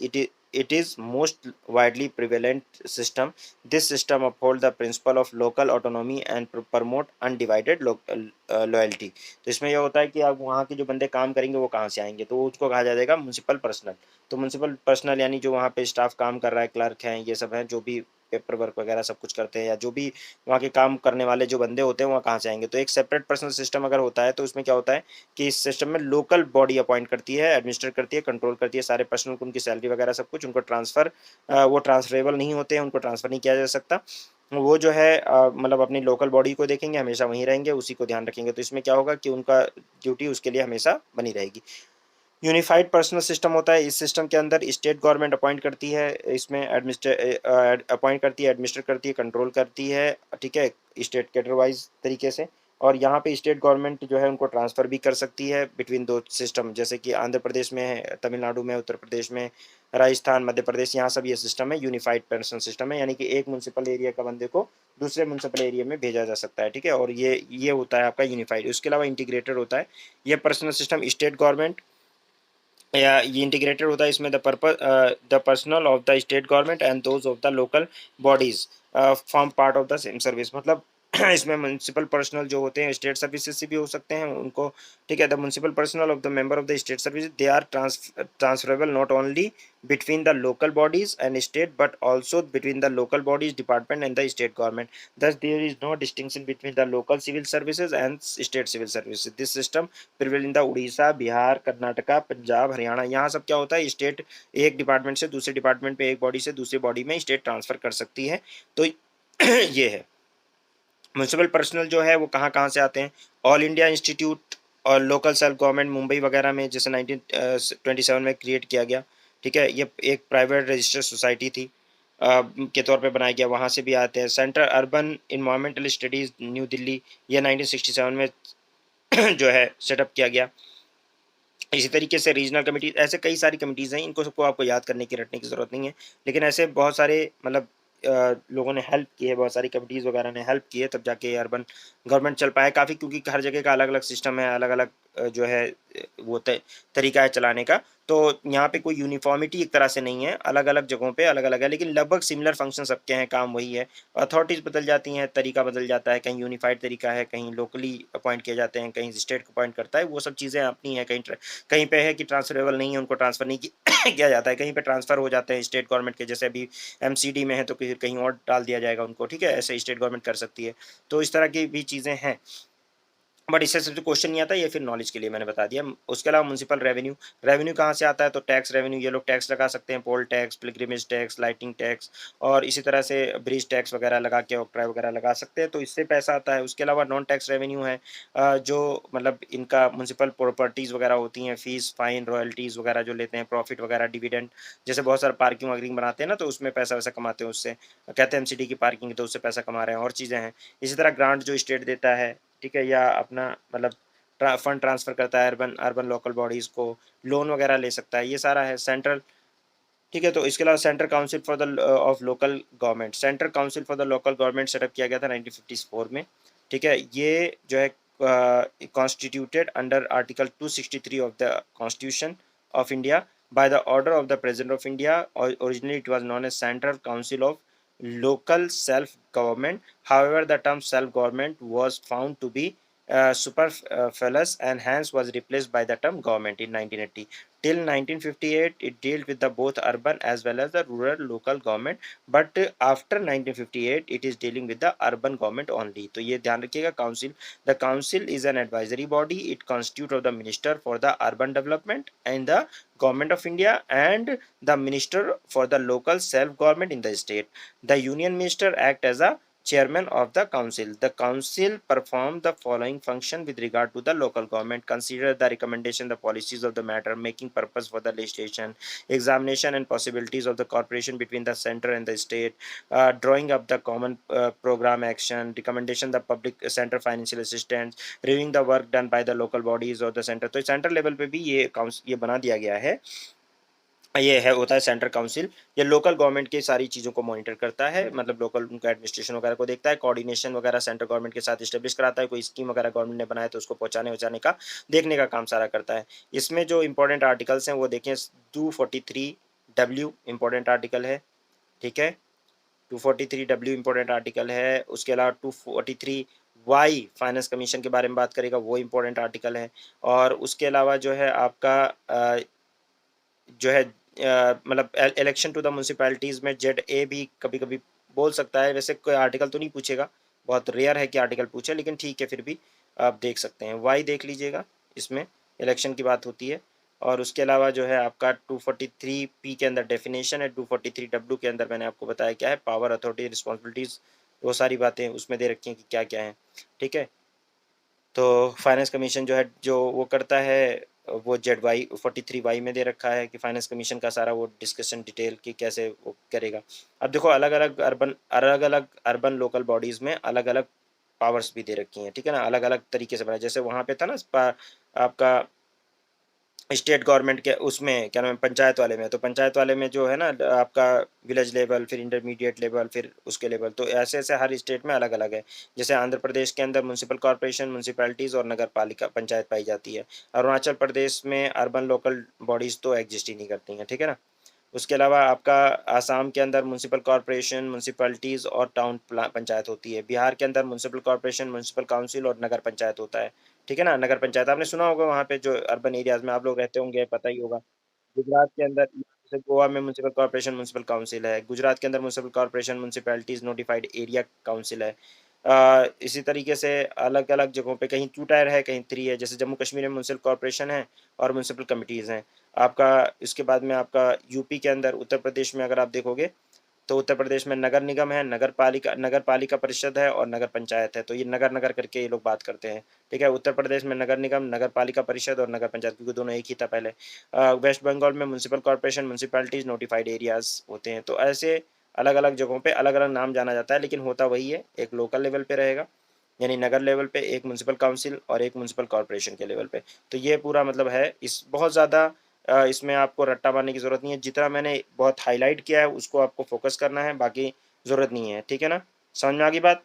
It is most widely prevalent system. This system uphold the principle of local autonomy and promote undivided loyalty. तो इसमें यह होता है कि आप वहाँ के जो बंदे काम करेंगे वो कहाँ से आएंगे, तो उसको कहा जाएगा म्यूनसिपल पर्सनल। तो म्यूनसिपल पर्सनल यानी जो वहाँ पे स्टाफ काम कर रहा है, क्लर्क हैं, ये सब हैं जो भी पेपर वर्क वगैरह सब कुछ करते हैं, या जो भी वहाँ के काम करने वाले जो बंदे होते हैं वहाँ कहाँ से आएंगे। तो एक सेपरेट पर्सनल सिस्टम अगर होता है तो उसमें क्या होता है कि इस सिस्टम में लोकल बॉडी अपॉइंट करती है, एडमिनिस्ट्रेट करती है, कंट्रोल करती है सारे पर्सनल को, उनकी सैलरी वगैरह सब कुछ, उनको ट्रांसफ़र वो ट्रांसफरेबल नहीं होते हैं, उनको ट्रांसफ़र नहीं किया जा सकता। वो जो है मतलब अपनी लोकल बॉडी को देखेंगे, हमेशा वहीं रहेंगे, उसी को ध्यान रखेंगे। तो इसमें क्या होगा कि उनका ड्यूटी उसके लिए हमेशा बनी रहेगी। यूनिफाइड पर्सनल सिस्टम होता है, इस सिस्टम के अंदर स्टेट गवर्नमेंट अपॉइंट करती है, इसमें अपॉइंट करती है, एडमिनिस्टर करती है, कंट्रोल करती है, ठीक है, स्टेट कैडर वाइज तरीके से। और यहाँ पे स्टेट गवर्नमेंट जो है उनको ट्रांसफ़र भी कर सकती है बिटवीन दो सिस्टम, जैसे कि आंध्र प्रदेश में है, तमिलनाडु में, उत्तर प्रदेश में, राजस्थान, मध्य प्रदेश, यहाँ सब ये सिस्टम है, यूनिफाइड पर्सनल सिस्टम है, यानी कि एक म्यूनसिपल एरिया का बंदे को दूसरे म्यूनसिपल एरिया में भेजा जा सकता है, ठीक है। और ये होता है आपका यूनिफाइड। उसके अलावा इंटीग्रेटेड होता है। ये पर्सनल सिस्टम स्टेट गवर्नमेंट या ये इंटीग्रेटेड होता है इसमें the personal of the state government and those of the local bodies form part of the same service. मतलब इसमें म्यूनसिपल पर्सनल जो होते हैं स्टेट सर्विसेज से भी हो सकते हैं उनको, ठीक है। The municipal personnel of the member of the state service they are transferable not only between the local bodies and state but also between the local bodies department and the state government. Thus there is no distinction between the local civil services and state civil services. This system prevail in the Orissa, Bihar, Karnataka, Punjab, Haryana. यहाँ सब क्या होता है, state एक department से दूसरे department पे, एक बॉडी से दूसरी बॉडी में स्टेट ट्रांसफर कर सकती है। तो ये है म्यूनसिपल पर्सनल जो है वो कहाँ कहाँ से आते हैं। ऑल इंडिया इंस्टीट्यूट और लोकल सेल्फ गवर्नमेंट मुंबई वगैरह में जैसे 1927 में क्रिएट किया गया, ठीक है। ये एक प्राइवेट रजिस्टर्ड सोसाइटी थी के तौर पे बनाया गया, वहाँ से भी आते हैं। Central urban environmental studies new Delhi, ये 1967 में जो है सेटअप किया गया। इसी तरीके से रीजनल कमिटी, ऐसे कई सारी कमिटीज़ हैं, इनको सबको आपको याद करने की, रटने की ज़रूरत नहीं है। लेकिन ऐसे बहुत सारे मतलब लोगों ने हेल्प की है, बहुत सारी कमिटीज़ वगैरह ने हेल्प की है, तब जाके अर्बन गवर्नमेंट चल पाया काफ़ी, क्योंकि हर जगह का अलग अलग सिस्टम है, अलग अलग जो है वो तरीका है चलाने का। तो यहाँ पे कोई यूनिफॉर्मिटी एक तरह से नहीं है, अलग अलग जगहों पे अलग अलग है, लेकिन लगभग सिमिलर फंक्शन सबके हैं, काम वही है। अथॉरिटीज़ बदल जाती हैं, तरीका बदल जाता है, कहीं यूनिफाइड तरीका है, कहीं लोकली अपॉइंट किए जाते हैं, कहीं स्टेट अपॉइंट करता है, वो सब चीज़ें अपनी हैं। कहीं कहीं पे है कि ट्रांसफरेबल नहीं है, उनको ट्रांसफ़र नहीं किया जाता है, कहीं पे ट्रांसफ़र हो जाते हैं स्टेट गवर्नमेंट के, जैसे अभी एमसीडी में है तो कहीं और डाल दिया जाएगा उनको, ठीक है। ऐसे स्टेट गवर्नमेंट कर सकती है। तो इस तरह की भी चीज़ें हैं, बट इससे सिर्फ क्वेश्चन नहीं आता, ये फिर नॉलेज के लिए मैंने बता दिया। उसके अलावा म्यूनसिपल रेवेन्यू, रेवेन्यू कहाँ से आता है, तो टैक्स रेवेन्यू, ये लोग टैक्स लगा सकते हैं, poll tax, pilgrimage tax, lighting tax, और इसी तरह से ब्रिज टैक्स वगैरह लगा के ऑक्ट्राय वगैरह लगा सकते हैं, तो इससे पैसा आता है। उसके अलावा नॉन टैक्स रेवेन्यू है, जो मतलब इनका म्यूनसिपल प्रॉपर्टीज़ वगैरह होती हैं, फीस, फाइन, रॉयल्टीज़ वगैरह जो लेते हैं, प्रॉफिट वगैरह, डिविडेंड, जैसे बहुत सारे पार्किंग वार्किंग बनाते हैं ना, तो उसमें पैसा वैसा कमाते हैं, उससे कहते हैं एमसीडी की पार्किंग, तो उससे पैसा कमा रहे हैं, और चीज़ें हैं। इसी तरह ग्रांट जो स्टेट देता है, ठीक है, या अपना मतलब फंड ट्रांसफ़र करता है अर्बन अर्बन लोकल बॉडीज़ को, लोन वगैरह ले सकता है, ये सारा है सेंट्रल, ठीक है। तो इसके अलावा central council for the of local government, central council for the local government setup किया गया था 1954 में, ठीक है। ये जो है constituted under article 263 of the constitution of India by the order of the president of India, और originally it was known as central council of local self-government. However, the term self-government was found to be superfluous and hence was replaced by the term government in 1980. Till 1958, it dealt with the both urban as well as the rural local government. But after 1958, it is dealing with the urban government only. तो ये ध्यान रखिएगा, council. The council is an advisory body. It constitutes of the minister for the urban development and the government of India and the minister for the local self-government in the state. The union minister act as a chairman of the council. The council perform the following function with regard to the local government: consider the recommendation, the policies of the matter, making purpose for the legislation, examination and possibilities of the cooperation between the center and the state, drawing up the common program action, recommendation the public center financial assistance, reviewing the work done by the local bodies or the center. तो central level पे भी ये बना दिया गया है, ये है होता है सेंट्रल काउंसिल। ये लोकल गवर्नमेंट की सारी चीज़ों को मॉनिटर करता है, मतलब लोकल उनका एडमिनिस्ट्रेशन वगैरह को देखता है, कोऑर्डिनेशन वगैरह सेंट्रल गवर्नमेंट के साथ इस्टेब्लिश कराता है, कोई स्कीम वगैरह गवर्नमेंट ने बनाया तो उसको पहुंचाने वचाने का देखने का काम सारा करता है। इसमें जो इंपॉर्टेंट आर्टिकल्स हैं वो देखें, 243W इंपॉर्टेंट आर्टिकल है, ठीक है। 243W इंपॉर्टेंट आर्टिकल है। उसके अलावा 243Y फाइनेंस कमीशन के बारे में बात करेगा, वो इंपॉर्टेंट आर्टिकल है। और उसके अलावा जो है आपका जो है मतलब इलेक्शन टू द म्यूनसिपैलिटीज़ में ZA भी कभी कभी बोल सकता है, वैसे कोई आर्टिकल तो नहीं पूछेगा, बहुत रेयर है कि आर्टिकल पूछे, लेकिन ठीक है फिर भी आप देख सकते हैं। वाई देख लीजिएगा, इसमें इलेक्शन की बात होती है। और उसके अलावा जो है आपका 243P के अंदर डेफिनेशन है, 243W के अंदर मैंने आपको बताया क्या है, पावर, अथॉरिटी, रिस्पॉन्सिबिलिटीज़, वो सारी बातें उसमें दे रखी हैं कि क्या क्या है, ठीक है। तो फाइनेंस कमीशन जो है जो वो करता है, वो ZY 43Y में दे रखा है कि फाइनेंस कमीशन का सारा वो डिस्कशन डिटेल कि कैसे वो करेगा। अब देखो अलग अलग अर्बन लोकल बॉडीज़ में अलग अलग पावर्स भी दे रखी हैं, ठीक है ना, अलग अलग तरीके से बनाया। जैसे वहाँ पे था ना आपका स्टेट गवर्नमेंट के उसमें क्या नाम है पंचायत वाले में, तो पंचायत वाले में जो है ना आपका विलेज लेवल, फिर इंटरमीडिएट लेवल, फिर उसके लेवल, तो ऐसे-ऐसे हर स्टेट में अलग-अलग है। जैसे आंध्र प्रदेश के अंदर म्युनिसिपल कॉर्पोरेशन, म्युनिसिपैलिटीज़ और नगर पालिका पंचायत पाई जाती है। अरुणाचल प्रदेश में अर्बन लोकल बॉडीज़ तो एग्ज़िस्ट ही नहीं करती हैं, ठीक है ना? उसके अलावा आपका आसाम के अंदर म्युनिसिपल कॉर्पोरेशन, म्युनिसिपैलिटीज़ और टाउन प्ला पंचायत होती है। बिहार के अंदर म्युनिसिपल कॉर्पोरेशन, म्युनिसिपल काउंसिल और नगर पंचायत होता है। ठीक है ना? नगर पंचायत आपने सुना होगा वहाँ पे जो अर्बन एरियाज़ में आप लोग रहते होंगे, पता ही होगा। गुजरात के अंदर जैसे गोवा में म्युनिसिपल कॉर्पोरेशन, म्युनिसिपल काउंसिल है। गुजरात के अंदर municipal corporation, municipalities notified area council है। इसी तरीके से अलग-अलग जगहों पे कहीं 2 टायर है, कहीं 3 है। जैसे जम्मू कश्मीर में म्युनिसिपल कॉर्पोरेशन है और म्युनिसिपल कमिटीज़ हैं। आपका इसके बाद में आपका यूपी के अंदर उत्तर प्रदेश में अगर आप देखोगे, तो उत्तर प्रदेश में नगर निगम है, नगर पालिका परिषद है और नगर पंचायत है। तो ये नगर-नगर करके ये लोग बात करते हैं, ठीक है? उत्तर प्रदेश में नगर निगम, नगर पालिका परिषद और नगर पंचायत क्योंकि दोनों एक ही था पहले। वेस्ट बंगाल में municipal corporation, municipalities, notified areas होते हैं। तो ऐसे अलग-अलग जगहों पे अलग-अलग नाम जाना जाता है, लेकिन होता वही है, एक लोकल लेवल पे रहेगा, यानी नगर लेवल पे, एक म्युनिसिपल काउंसिल और एक म्युनिसिपल कॉर्पोरेशन के लेवल पे। तो ये पूरा मतलब है इस बहुत ज़्यादा इसमें आपको रट्टा मारने की ज़रूरत नहीं है। जितना मैंने बहुत हाइलाइट किया है उसको आपको फ़ोकस करना है, बाकी ज़रूरत नहीं है। ठीक है ना? समझ में आ गई बात?